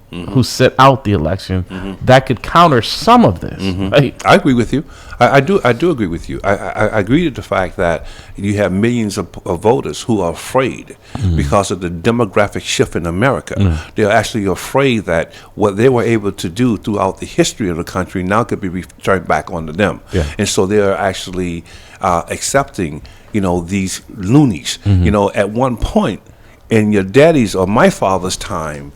[SPEAKER 1] who sit out the election, that could counter some of this. Right?
[SPEAKER 2] I agree with you. I do agree with you. I agree with the fact that you have millions of voters who are afraid because of the demographic shift in America. They're actually afraid that what they were able to do throughout the history of the country now could be returned back onto them.
[SPEAKER 1] Yeah.
[SPEAKER 2] And so they're actually accepting, these loonies. At one point in your daddy's or my father's time,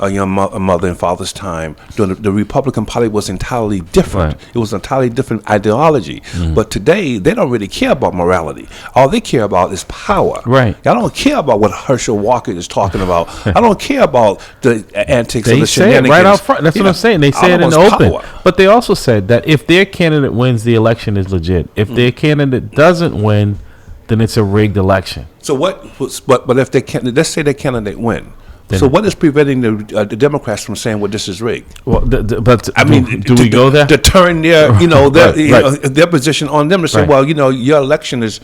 [SPEAKER 2] your mother and father's time, the Republican Party was entirely different.
[SPEAKER 1] Right.
[SPEAKER 2] It was an entirely different ideology. But today, they don't really care about morality. All they care about is power.
[SPEAKER 1] Right.
[SPEAKER 2] I don't care about what Herschel Walker is talking about. I don't care about the antics of
[SPEAKER 1] They
[SPEAKER 2] the
[SPEAKER 1] say it
[SPEAKER 2] shenanigans.
[SPEAKER 1] right out front. That's what I'm saying. They say it in the open. But they also said that if their candidate wins, the election is legit. If their candidate doesn't win, then it's a rigged election.
[SPEAKER 2] So but if they can, let's say their candidate win. So what is preventing the Democrats from saying, "Well, this is rigged"?
[SPEAKER 1] Well, but
[SPEAKER 2] I mean,
[SPEAKER 1] do we go there?
[SPEAKER 2] To turn their, their position on them to say,
[SPEAKER 1] Right.
[SPEAKER 2] "Well, your election is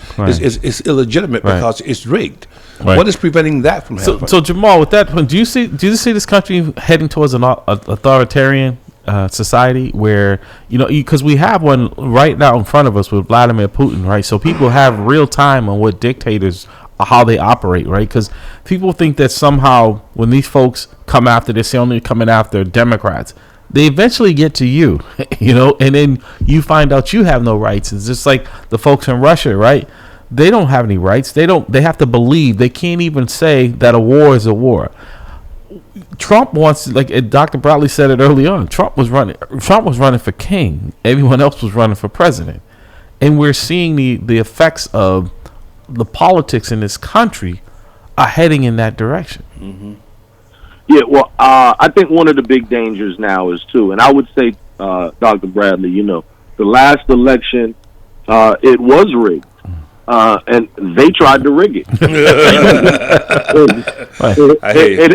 [SPEAKER 2] illegitimate because it's rigged."
[SPEAKER 1] Right.
[SPEAKER 2] What is preventing that from happening?
[SPEAKER 1] So Jamal, with that point, do you see this country heading towards an authoritarian society where because we have one right now in front of us with Vladimir Putin, right? So people have real time on what dictators, how they operate, right? Because people think that somehow when these folks come after this, they're only coming after Democrats. They eventually get to you, and then you find out you have no rights. It's just like the folks in Russia, right? They don't have any rights. They have to believe. They can't even say that a war is a war. Trump wants, like Dr. Bradley said it early on, Trump was running for king. Everyone else was running for president. And we're seeing the effects of the politics in this country are heading in that direction.
[SPEAKER 4] Yeah, well, I think one of the big dangers now is too, and I would say, Dr. Bradley, the last election, it was rigged, and they tried to rig it,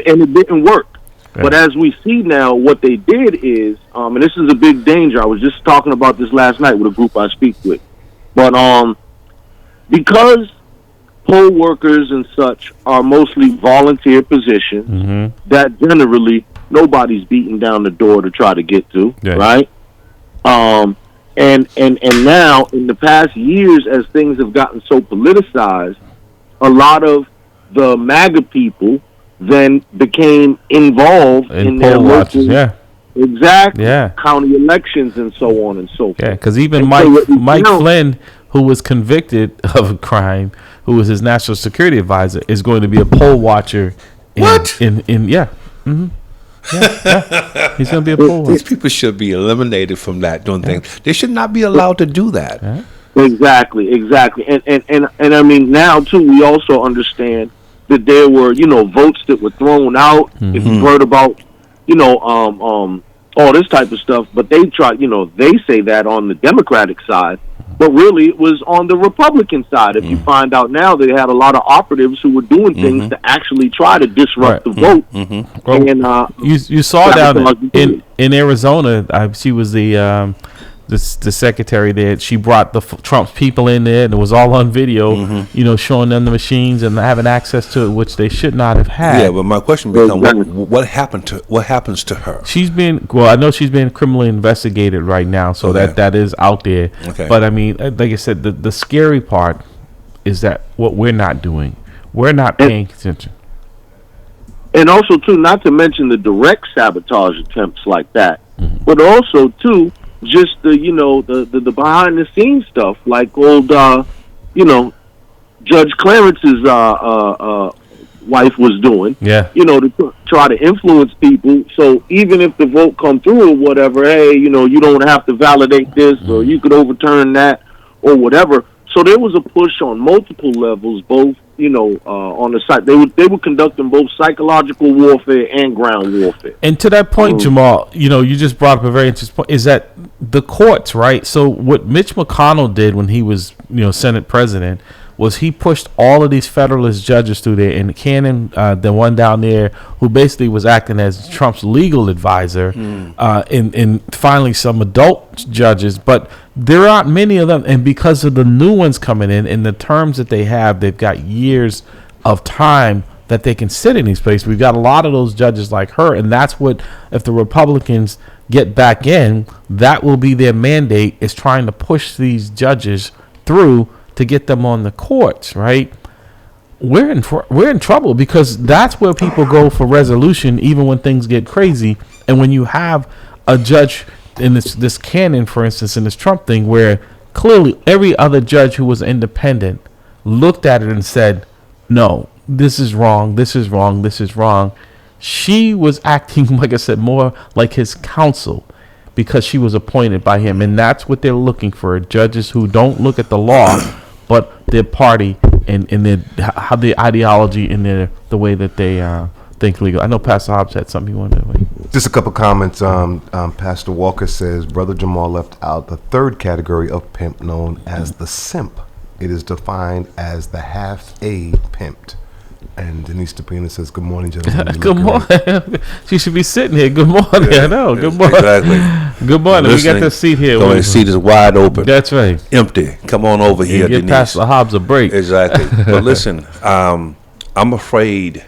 [SPEAKER 4] and it didn't work.
[SPEAKER 1] Yeah.
[SPEAKER 4] But as we see now, what they did is, and this is a big danger. I was just talking about this last night with a group I speak with, but because poll workers and such are mostly volunteer positions that generally nobody's beating down the door to try to get to, right? And now in the past years, as things have gotten so politicized, a lot of the MAGA people then became involved in their
[SPEAKER 1] poll watchers,
[SPEAKER 4] local, exactly,
[SPEAKER 1] Yeah.
[SPEAKER 4] county elections and so on and so forth.
[SPEAKER 1] Yeah, because even
[SPEAKER 4] And
[SPEAKER 1] Mike
[SPEAKER 4] so,
[SPEAKER 1] Flynn, who was convicted of a crime, who was his national security advisor, is going to be a poll watcher.
[SPEAKER 2] What?
[SPEAKER 1] Yeah. Mm-hmm. Yeah. He's going to be a poll watcher.
[SPEAKER 2] These people should be eliminated from that doing things. They should not be allowed to do that.
[SPEAKER 1] Yeah.
[SPEAKER 4] Exactly. And I mean, now too, we also understand that there were, votes that were thrown out. If you've heard about, all this type of stuff, but they try, they say that on the Democratic side, but really it was on the Republican side. If you find out now, they had a lot of operatives who were doing things to actually try to disrupt the vote.
[SPEAKER 1] Well,
[SPEAKER 4] And
[SPEAKER 1] you saw down in Arizona, she was the secretary there. She brought the Trump's people in there, and it was all on video. Showing them the machines and having access to it, which they should not have had.
[SPEAKER 2] Yeah, but my question becomes, what happens to her?
[SPEAKER 1] I know she's being criminally investigated right now, so that is out there.
[SPEAKER 2] Okay.
[SPEAKER 1] But I mean, like I said, the scary part is that what we're not doing, we're not paying attention.
[SPEAKER 4] And also, too, not to mention the direct sabotage attempts like that, but also, too, just the behind the scenes stuff, like old, Judge Clarence's wife was doing. Yeah. To try to influence people. So even if the vote come through or whatever, hey, you don't have to validate this, or you could overturn that, or whatever. So there was a push on multiple levels, both on the side. They were conducting both psychological warfare and ground warfare.
[SPEAKER 1] And to that point, Jamal, you just brought up a very interesting point, is that the courts, right? So what Mitch McConnell did when he was, Senate president, was he pushed all of these Federalist judges through there, and Cannon, the one down there, who basically was acting as Trump's legal advisor, and finally some adult judges, but there aren't many of them, and because of the new ones coming in and the terms that they have, they've got years of time that they can sit in these places. We've got a lot of those judges like her, and that's what, if the Republicans get back in, that will be their mandate, is trying to push these judges through to get them on the courts, right? We're in trouble, because that's where people go for resolution, even when things get crazy. And when you have a judge in this canon, for instance, in this Trump thing, where clearly every other judge who was independent looked at it and said, no, this is wrong, this is wrong, this is wrong. She was acting, like I said, more like his counsel, because she was appointed by him. And that's what they're looking for, judges who don't look at the law, but their party and their ideology and the way that they think legal. I know Pastor Hobbs had something he wanted to make.
[SPEAKER 3] Just a couple comments. Pastor Walker says, Brother Jamal left out the third category of pimp, known as the simp. It is defined as the half-a pimped. And Denise Stepina says, good morning, gentlemen.
[SPEAKER 1] Good morning. She should be sitting here. Good morning. Yeah, I know. Good morning.
[SPEAKER 2] Exactly.
[SPEAKER 1] Good morning. We got the seat here.
[SPEAKER 2] The seat is wide open.
[SPEAKER 1] That's right.
[SPEAKER 2] Empty. Come on over here,
[SPEAKER 1] Denise. Give Pastor Hobbs a break.
[SPEAKER 2] Exactly. But listen, I'm afraid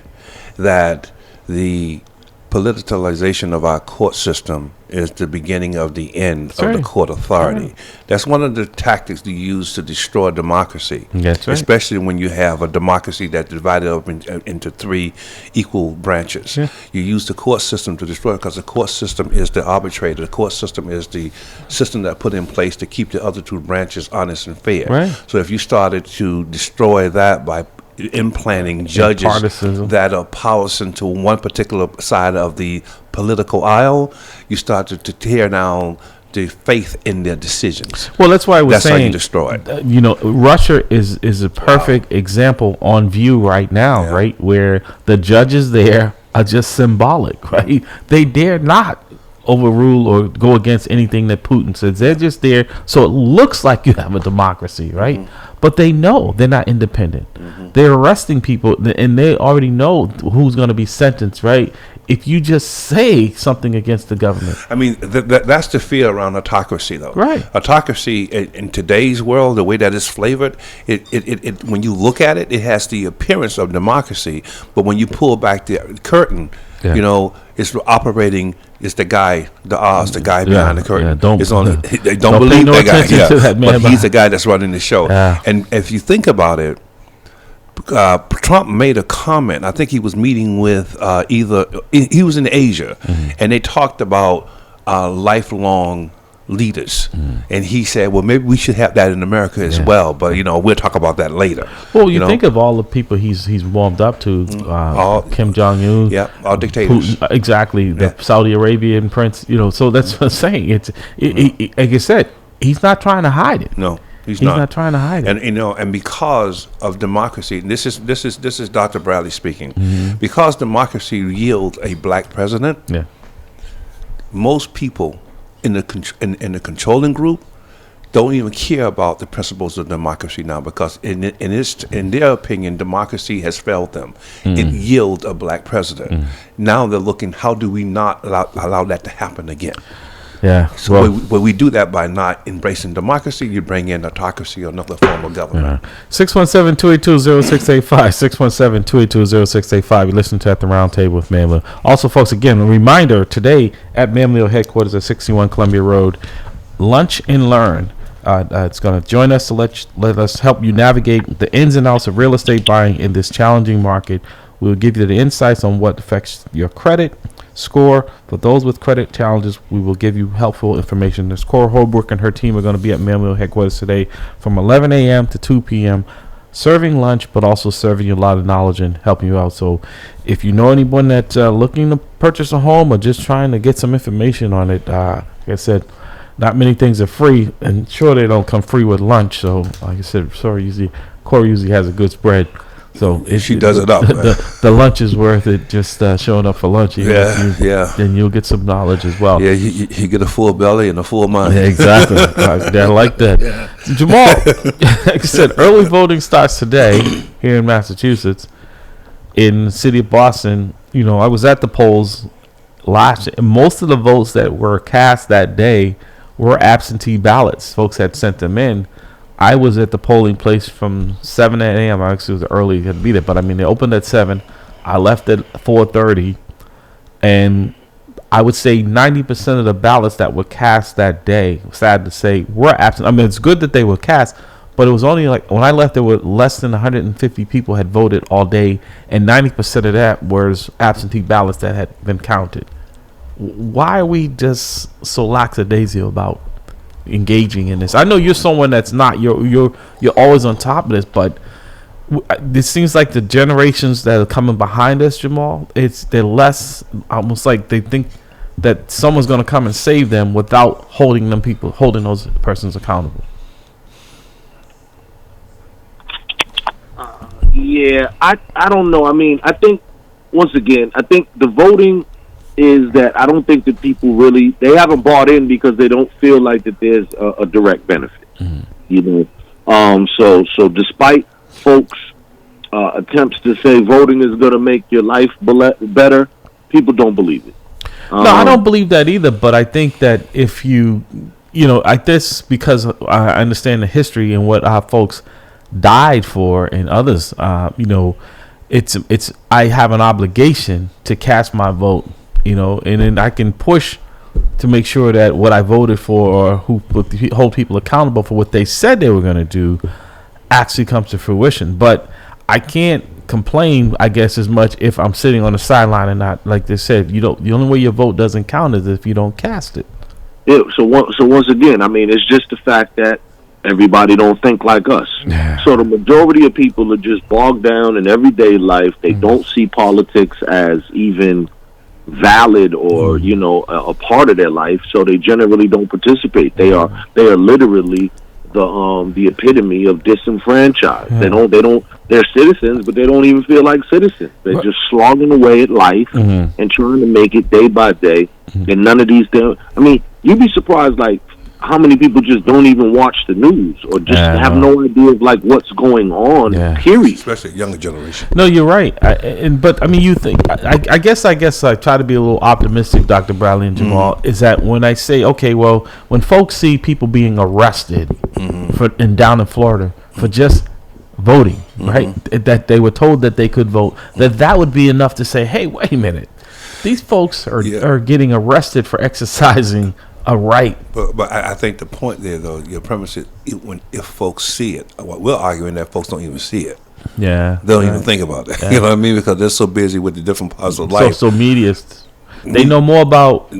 [SPEAKER 2] that the politicalization of our court system is the beginning of the end of the court authority. That's one of the tactics you use to destroy democracy.
[SPEAKER 1] That's right.
[SPEAKER 2] Especially when you have a democracy that's divided up into three equal branches. Yeah. You use the court system to destroy it, because the court system is the arbitrator. The court system is the system that put in place to keep the other two branches honest and fair.
[SPEAKER 1] Right.
[SPEAKER 2] So if you started to destroy that by implanting judges that are partisan to one particular side of the political aisle, you start to tear down the faith in their decisions.
[SPEAKER 1] Well, that's why I was
[SPEAKER 2] saying. That's how you
[SPEAKER 1] destroy it. Russia is a perfect example on view right now, right? Where the judges there are just symbolic, right? They dare not overrule or go against anything that Putin says. They're just there, so it looks like you have a democracy, right? But they know they're not independent. They're arresting people, and they already know who's going to be sentenced, right? If you just say something against the government.
[SPEAKER 2] I mean, that's the fear around autocracy, though.
[SPEAKER 1] Right.
[SPEAKER 2] Autocracy in today's world, the way that it's flavored, it when you look at it, it has the appearance of democracy. But when you pull back the curtain, it's operating. It's the guy, the behind the curtain. They don't believe that guy. To that man, but he's the guy that's running the show. And if you think about it, Trump made a comment. I think he was meeting with he was in Asia, and they talked about lifelong leaders, and he said, well, maybe we should have that in America as well, but we'll talk about that later.
[SPEAKER 1] Well, you think of all the people he's warmed up to, Kim Jong-un,
[SPEAKER 2] all dictators,
[SPEAKER 1] Putin, exactly, the Saudi Arabian prince, so that's what I'm saying. Like I said, he's not trying to hide it.
[SPEAKER 2] No, he's
[SPEAKER 1] not trying to hide it.
[SPEAKER 2] And and because of democracy, and this is Dr. Bradley speaking, because democracy yields a black president, most people in the controlling group don't even care about the principles of democracy now, because in their opinion, democracy has failed them. It yields a black president. Now they're looking, how do we not allow that to happen again?
[SPEAKER 1] Yeah.
[SPEAKER 2] So when we do that by not embracing democracy, you bring in autocracy or another form of government.
[SPEAKER 1] 617-282-0685. 617-282-0685. You listen to At the Round Table with Mamleo. Also, folks, again, a reminder, today at Mamleo headquarters at 61 Columbia Road, Lunch and Learn. It's going to join us to let us help you navigate the ins and outs of real estate buying in this challenging market. We'll give you the insights on what affects your credit score. For those with credit challenges, we will give you helpful information. Ms. Cora Holbrook and her team are going to be at Mamleo headquarters today from 11 a.m. to 2 p.m. serving lunch, but also serving you a lot of knowledge and helping you out. So if you know anyone that's looking to purchase a home or just trying to get some information on it, like I said, not many things are free, and sure they don't come free with lunch. So like I said, Cora usually has a good spread. So
[SPEAKER 2] she does it up.
[SPEAKER 1] The lunch is worth it. Just showing up for lunch. Then you'll get some knowledge as well.
[SPEAKER 2] Yeah, you get a full belly and a full mind.
[SPEAKER 1] Yeah, exactly. I like that. Yeah. Jamal, like I said, early voting starts today here in Massachusetts, in the city of Boston. I was at the polls last, and most of the votes that were cast that day were absentee ballots. Folks had sent them in. I was at the polling place from 7 a.m. Actually, it was early to be there, but they opened at 7. I left at 4:30, and I would say 90% of the ballots that were cast that day, sad to say, were absent. It's good that they were cast, but it was only like when I left, there were less than 150 people had voted all day, and 90% of that was absentee ballots that had been counted. Why are we just so lackadaisical about engaging in this? I know you're someone that's not, you're always on top of this, but it seems like the generations that are coming behind us, Jamal, they're less, almost like they think that someone's going to come and save them without holding those persons accountable.
[SPEAKER 4] I don't know. I think, once again, the voting is that I don't think that people really, they haven't bought in because they don't feel like that there's a direct benefit. So despite folks attempts to say voting is going to make your life better, people don't believe it.
[SPEAKER 1] No, I don't believe that either, but I think that if like this, because I understand the history and what our folks died for and others, it's I have an obligation to cast my vote, and then I can push to make sure that what I voted for or who hold people accountable for what they said they were going to do actually comes to fruition. But I can't complain, I guess, as much if I'm sitting on the sideline and not, like they said, the only way your vote doesn't count is if you don't cast it.
[SPEAKER 4] Yeah. So once again, it's just the fact that everybody don't think like us.
[SPEAKER 1] Yeah.
[SPEAKER 4] So the majority of people are just bogged down in everyday life. They don't see politics as even valid or a part of their life, so they generally don't participate. They are literally the epitome of disenfranchised. They're citizens, but they don't even feel like citizens. They're just slogging away at life and trying to make it day by day. And none of these things, you'd be surprised like how many people just don't even watch the news or just have no idea of like what's going on, period.
[SPEAKER 2] Especially younger generation.
[SPEAKER 1] No, you're right. You think, I guess I try to be a little optimistic, Dr. Bradley and Jamal, is that when I say, okay, well, when folks see people being arrested down in Florida for just voting, right, that they were told that they could vote, that would be enough to say, hey, wait a minute, these folks are getting arrested for exercising a right.
[SPEAKER 2] But I think the point there, though, your premise is if folks see it. We're arguing that folks don't even see it.
[SPEAKER 1] Yeah.
[SPEAKER 2] They don't even think about that.
[SPEAKER 1] Yeah.
[SPEAKER 2] You know what I mean? Because they're so busy with the different parts of life.
[SPEAKER 1] Social media, they know more about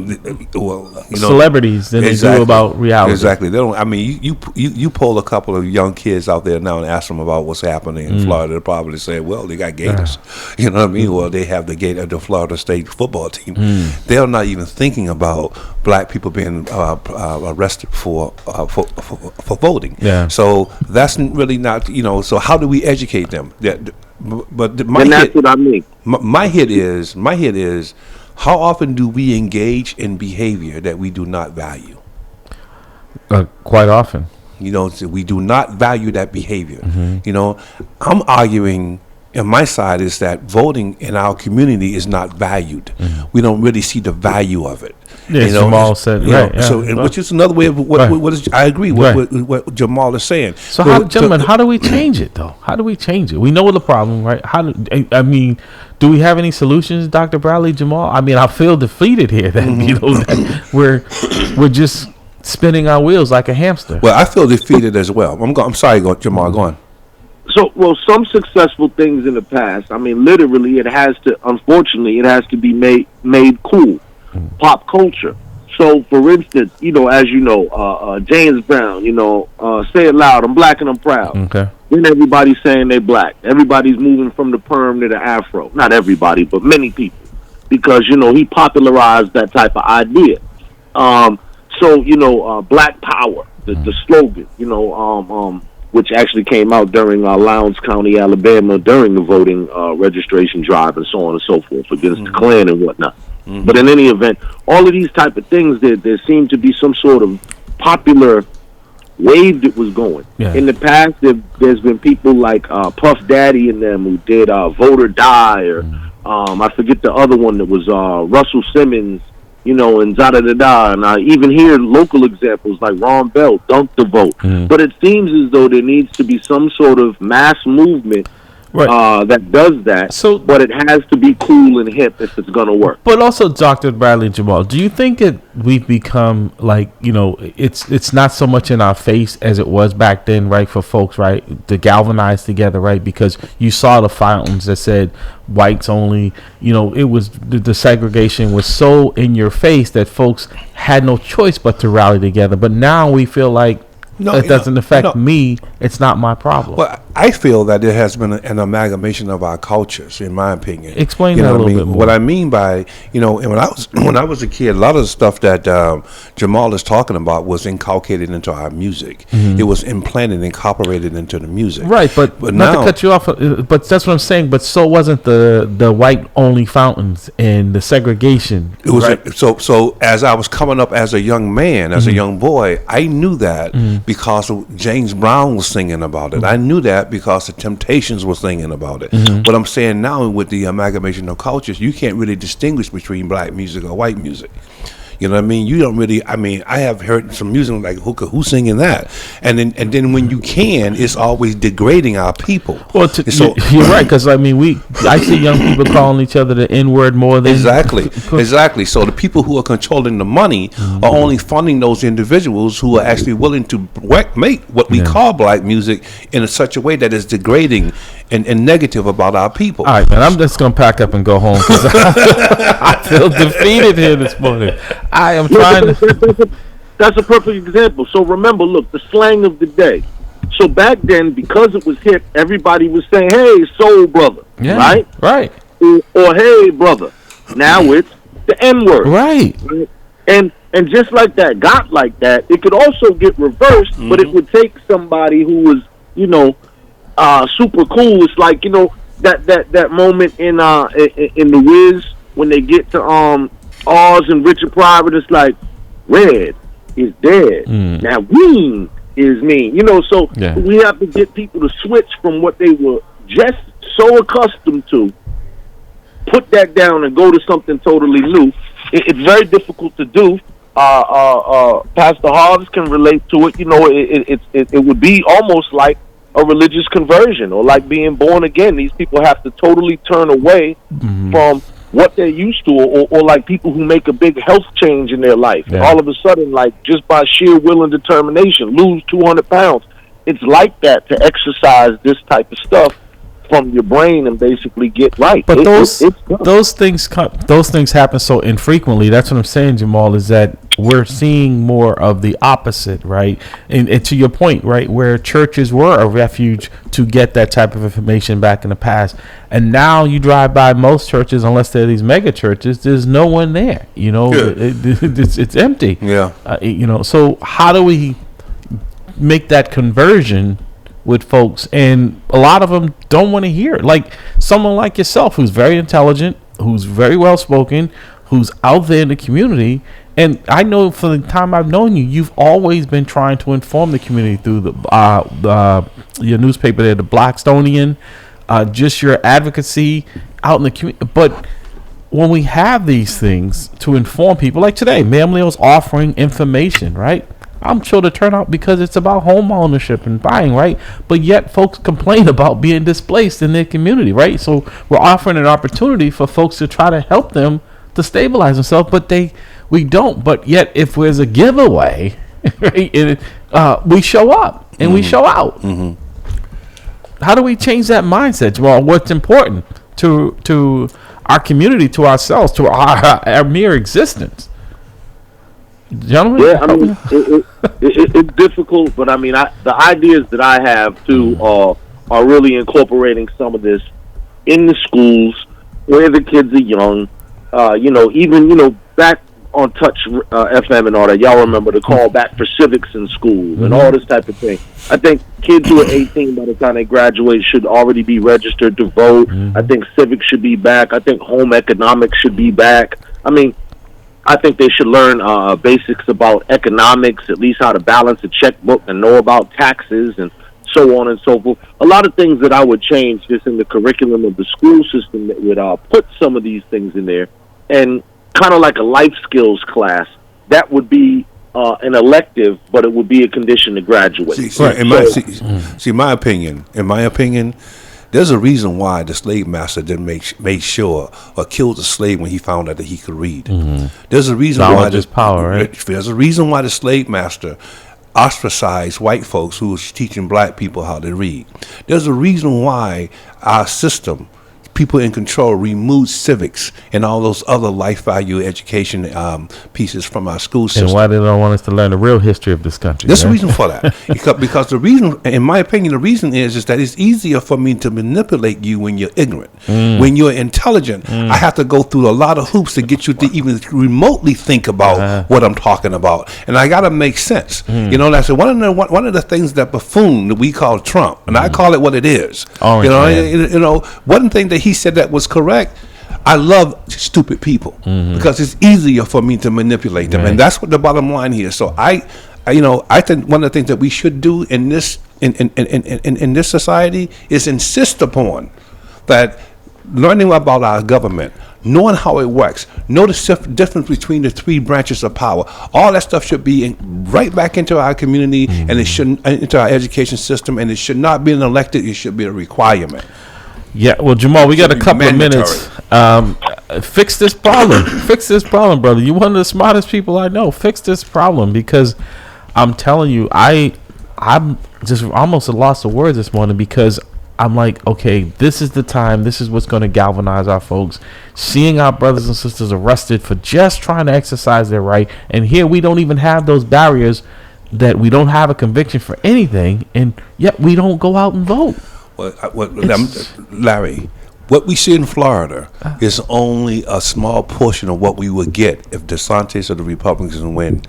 [SPEAKER 1] celebrities than they do about reality.
[SPEAKER 2] Exactly. They don't. I mean, you pull a couple of young kids out there now and ask them about what's happening in Florida. They'll probably say, "Well, they got Gators." You know what I mean? Well, they have the Florida State football team. They're not even thinking about black people being arrested for voting.
[SPEAKER 1] Yeah.
[SPEAKER 2] So that's really not. So how do we educate them? But
[SPEAKER 4] that's what I mean.
[SPEAKER 2] My hit is. How often do we engage in behavior that we do not value?
[SPEAKER 1] Quite often.
[SPEAKER 2] We do not value that behavior. I'm arguing, and my side is that voting in our community is not valued. We don't really see the value of it.
[SPEAKER 1] Yeah, Jamal said, right. Yeah.
[SPEAKER 2] So, which is another way of what is. I agree with what Jamal is saying.
[SPEAKER 1] So, how do we change it, though? How do we change it? We know the problem, right? Do we have any solutions, Dr. Bradley, Jamal? I mean, I feel defeated here that that we're just spinning our wheels like a hamster.
[SPEAKER 2] Well, I feel defeated as well. I'm sorry, Jamal. Go on.
[SPEAKER 4] So, some successful things in the past. I mean, literally, unfortunately, it has to be made cool. Pop culture. So, for instance, as you know, James Brown, say it loud, I'm black and I'm proud.
[SPEAKER 1] Okay.
[SPEAKER 4] Then everybody's saying they're black. Everybody's moving from the perm to the afro. Not everybody, but many people. Because, he popularized that type of idea. Black Power, the slogan, which actually came out during Lowndes County, Alabama, during the voting registration drive and so on and so forth against the Klan and whatnot. But in any event, all of these type of things, there seemed to be some sort of popular wave that was going.
[SPEAKER 1] Yeah.
[SPEAKER 4] In the past, there's been people like Puff Daddy and them who did Vote or Die, or I forget the other one that was Russell Simmons, and da-da-da-da. And even here, local examples like Ron Bell, Dunk the Vote. But it seems as though there needs to be some sort of mass movement that does that, but it has to be cool and hip if it's going to work.
[SPEAKER 1] But also, Dr. Bradley and Jamal, do you think that we've become it's not so much in our face as it was back then, right, for folks, right, to galvanize together, right, because you saw the fountains that said whites only, it was the segregation was so in your face that folks had no choice but to rally together. But now we feel like it doesn't affect me. It's not my problem.
[SPEAKER 2] Well, I feel that there has been an amalgamation of our cultures, in my opinion.
[SPEAKER 1] Explain that a little bit more.
[SPEAKER 2] What I mean by, and when I was a kid, a lot of the stuff that Jamal is talking about was inculcated into our music. It was implanted, incorporated into the music.
[SPEAKER 1] Right, but not now, to cut you off, but that's what I'm saying. But so wasn't the white only fountains and the segregation.
[SPEAKER 2] It was right? So as I was coming up as a young man, as a young boy, I knew that because James Brown was singing about it. I knew that because the Temptations was singing about it. What I'm saying now with the amalgamation of cultures, you can't really distinguish between black music or white music. You know what I mean? You don't really. I mean, I have heard some music like who's singing that, and then when you can, it's always degrading our people.
[SPEAKER 1] Well, you're right, because I see young people calling each other the N-word more than
[SPEAKER 2] exactly. So the people who are controlling the money are only funding those individuals who are actually willing to make what we call black music in such a way that is degrading and negative about our people.
[SPEAKER 1] All right, man. I'm just gonna pack up and go home because I feel defeated here this morning. I am trying to.
[SPEAKER 4] That's a perfect example. So remember, look, the slang of the day. So back then, because it was hip, everybody was saying, "Hey, soul brother," right?
[SPEAKER 1] Right.
[SPEAKER 4] Or "Hey, brother." Now it's the N-word.
[SPEAKER 1] Right.
[SPEAKER 4] And just like that, got like that, it could also get reversed, but it would take somebody who was, super cool. It's like, that moment in the Wiz when they get to Oz and Richard Pryor, it's like red is dead. Now green is mean. So we have to get people to switch from what they were just so accustomed to, put that down and go to something totally new. It's very difficult to do. Pastor Hobbs can relate to it. It would be almost like a religious conversion or like being born again. These people have to totally turn away from what they're used to, or like people who make a big health change in their life. And all of a sudden, like just by sheer will and determination, lose 200 pounds. It's like that to exercise this type of stuff. from your brain and basically get right.
[SPEAKER 1] But
[SPEAKER 4] it's
[SPEAKER 1] those things happen so infrequently. That's what I'm saying, Jamal, is that we're seeing more of the opposite, right? And to your point, right, where churches were a refuge to get that type of information back in the past, and now you drive by most churches, unless they're these mega churches, there's no one there. You know, it's empty.
[SPEAKER 2] Yeah.
[SPEAKER 1] You know, so how do we make that conversion with folks? And a lot of them don't want to hear it. Like someone like yourself, who's very intelligent, who's very well spoken, who's out there in the community. And I know from the time I've known you, you've always been trying to inform the community through your newspaper there, the Blackstonian, just your advocacy out in the community. But when we have these things to inform people, like today, Ma'am Leo's offering information, right? I'm sure the turnout, because it's about home ownership and buying, right? But yet folks complain about being displaced in their community, right? So we're offering an opportunity for folks to try to help them to stabilize themselves, but we don't. But yet if there's a giveaway, right, we show up and we show out. How do we change that mindset? Well, what's important to our community, to ourselves, to our mere existence? Gentlemen?
[SPEAKER 4] Yeah, I mean, it's difficult, but I mean, the ideas that I have too are really incorporating some of this in the schools where the kids are young. Even back on Touch FM and all that. Y'all remember the call back for civics in schools and all this type of thing. I think kids who are 18 by the time they graduate should already be registered to vote. I think civics should be back. I think home economics should be back. I mean, I think they should learn basics about economics, at least how to balance a checkbook and know about taxes and so on and so forth. A lot of things that I would change just in the curriculum of the school system that would put some of these things in there, and kind of like a life skills class. That would be an elective, but it would be a condition to graduate.
[SPEAKER 2] In my opinion, there's a reason why the slave master didn't make sure or killed the slave when he found out that he could read. There's a reason why There's a reason why the slave master ostracized white folks who was teaching black people how to read. There's a reason why our system, people in control, removed civics and all those other life value education pieces from our school system.
[SPEAKER 1] And why they don't want us to learn the real history of this country.
[SPEAKER 2] There's a reason for that. because the reason, in my opinion, the reason is that it's easier for me to manipulate you when you're ignorant. When you're intelligent, I have to go through a lot of hoops to get you to even remotely think about what I'm talking about. And I got to make sense. That's one of the things that buffoon that we call Trump, and I call it what it is. One thing that he said that was correct. I love stupid people because it's easier for me to manipulate them, and that's what the bottom line here. So I think one of the things that we should do in this in this society is insist upon that learning about our government, knowing how it works, know the difference between the three branches of power. All that stuff should be right back into our community, and it shouldn't into our education system, and it should not be an elected. It should be a requirement.
[SPEAKER 1] Yeah, well, Jamal, we got a couple of minutes. Fix this problem. Fix this problem, brother. You're one of the smartest people I know. Fix this problem, because I'm telling you, I'm just almost lost of words this morning, because I'm like, okay, this is the time. This is what's going to galvanize our folks. Seeing our brothers and sisters arrested for just trying to exercise their right. And here we don't even have those barriers, that we don't have a conviction for anything, and yet we don't go out and vote.
[SPEAKER 2] Larry, what we see in Florida is only a small portion of what we would get if DeSantis or the Republicans win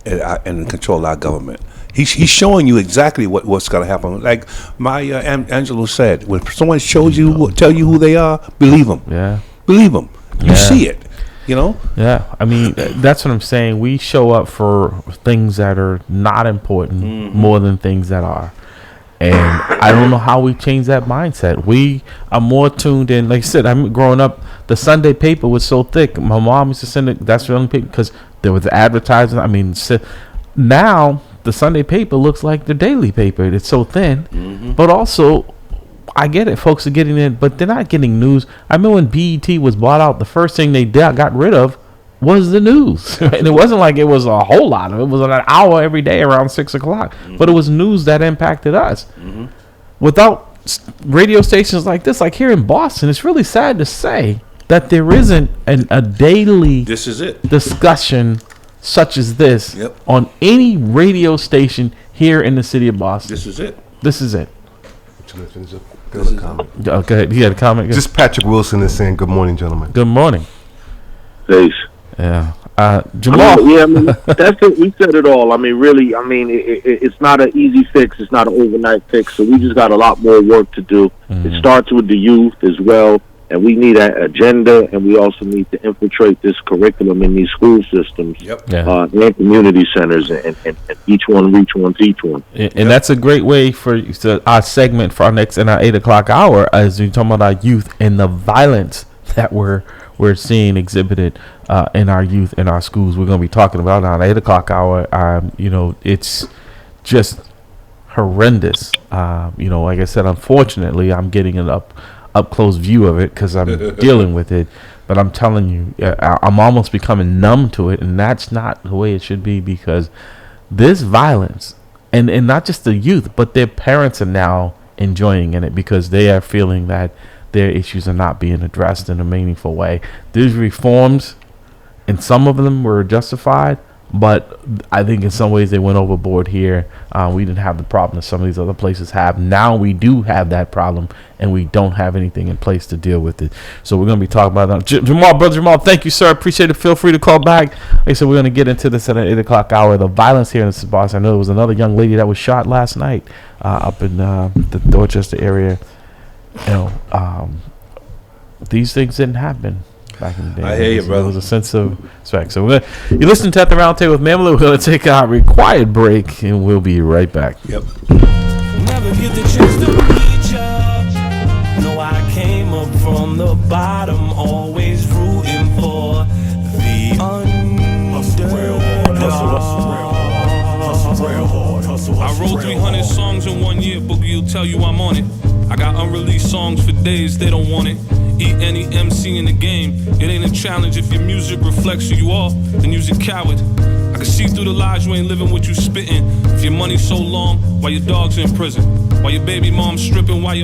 [SPEAKER 2] and control our government. He's showing you exactly what's going to happen. Like Maya Angelou said, when someone tell you who they are, believe them.
[SPEAKER 1] Yeah,
[SPEAKER 2] believe them. You see it.
[SPEAKER 1] Yeah, I mean, that's what I'm saying. We show up for things that are not important more than things that are. And I don't know how we change that mindset. We are more tuned in. Like I said, I'm growing up, the Sunday paper was so thick. My mom used to send it. That's the only paper, because there was advertising. I mean, now the Sunday paper looks like the daily paper. It's so thin. But also, I get it. Folks are getting it, but they're not getting news. I remember when BET was bought out, the first thing they got rid of was the news. And it wasn't like it was a whole lot of it. It was an hour every day around 6 o'clock. But it was news that impacted us. Without radio stations like this, like here in Boston, it's really sad to say that there isn't a daily
[SPEAKER 2] This is it.
[SPEAKER 1] discussion such as this
[SPEAKER 2] Yep.
[SPEAKER 1] on any radio station here in the city of Boston.
[SPEAKER 2] This is it.
[SPEAKER 1] This is it.
[SPEAKER 3] Go
[SPEAKER 1] ahead. You had a comment?
[SPEAKER 3] Just Patrick Wilson is saying, good morning, gentlemen.
[SPEAKER 1] Good morning.
[SPEAKER 4] Peace.
[SPEAKER 1] Yeah. Jamal.
[SPEAKER 4] Yeah, I mean, that's it. We said it all. I mean, really, it's not an easy fix. It's not an overnight fix. So we just got a lot more work to do. It starts with the youth as well, and we need an agenda, and we also need to infiltrate this curriculum in these school systems, and community centers, and each one reach one.
[SPEAKER 1] And that's a great way for our segment for our next in our 8 o'clock hour, as we talk about our youth and the violence that we're seeing exhibited in our youth in our schools. We're going to be talking about it on 8 o'clock hour. It's just horrendous. Like I said, unfortunately, I'm getting an up close view of it because I'm dealing with it. But I'm telling you, I'm almost becoming numb to it, and that's not the way it should be, because this violence, and not just the youth, but their parents are now enjoying in it because they are feeling that their issues are not being addressed in a meaningful way. These reforms, and some of them were justified, but I think in some ways they went overboard here. We didn't have the problem that some of these other places have. Now we do have that problem, and we don't have anything in place to deal with it. So we're going to be talking about that. Brother Jamal, thank you, sir. Appreciate it. Feel free to call back. Like I said, we're going to get into this at an 8 o'clock hour. The violence here in the Boston. I know there was another young lady that was shot last night up in the Dorchester area. These things didn't happen back in the day.
[SPEAKER 2] I hear you, brother.
[SPEAKER 1] There was a sense of respect. So you listen to At the Round Table with Mamala. We're going to take our required break, and we'll be right back.
[SPEAKER 2] Yep.
[SPEAKER 9] Never get the chance to reach up. No, I came up from the bottom, always rooting for the underdog.
[SPEAKER 10] I wrote 300 songs in 1 year. Boogie will tell you I'm on it. I got unreleased songs for days, they don't want it. Eat any MC in the game. It ain't a challenge if your music reflects who you are, then you's a coward. I can see through the lies, you ain't living what you spitting. If your money's so long, why your dog's in prison? Why your baby mom's stripping, why your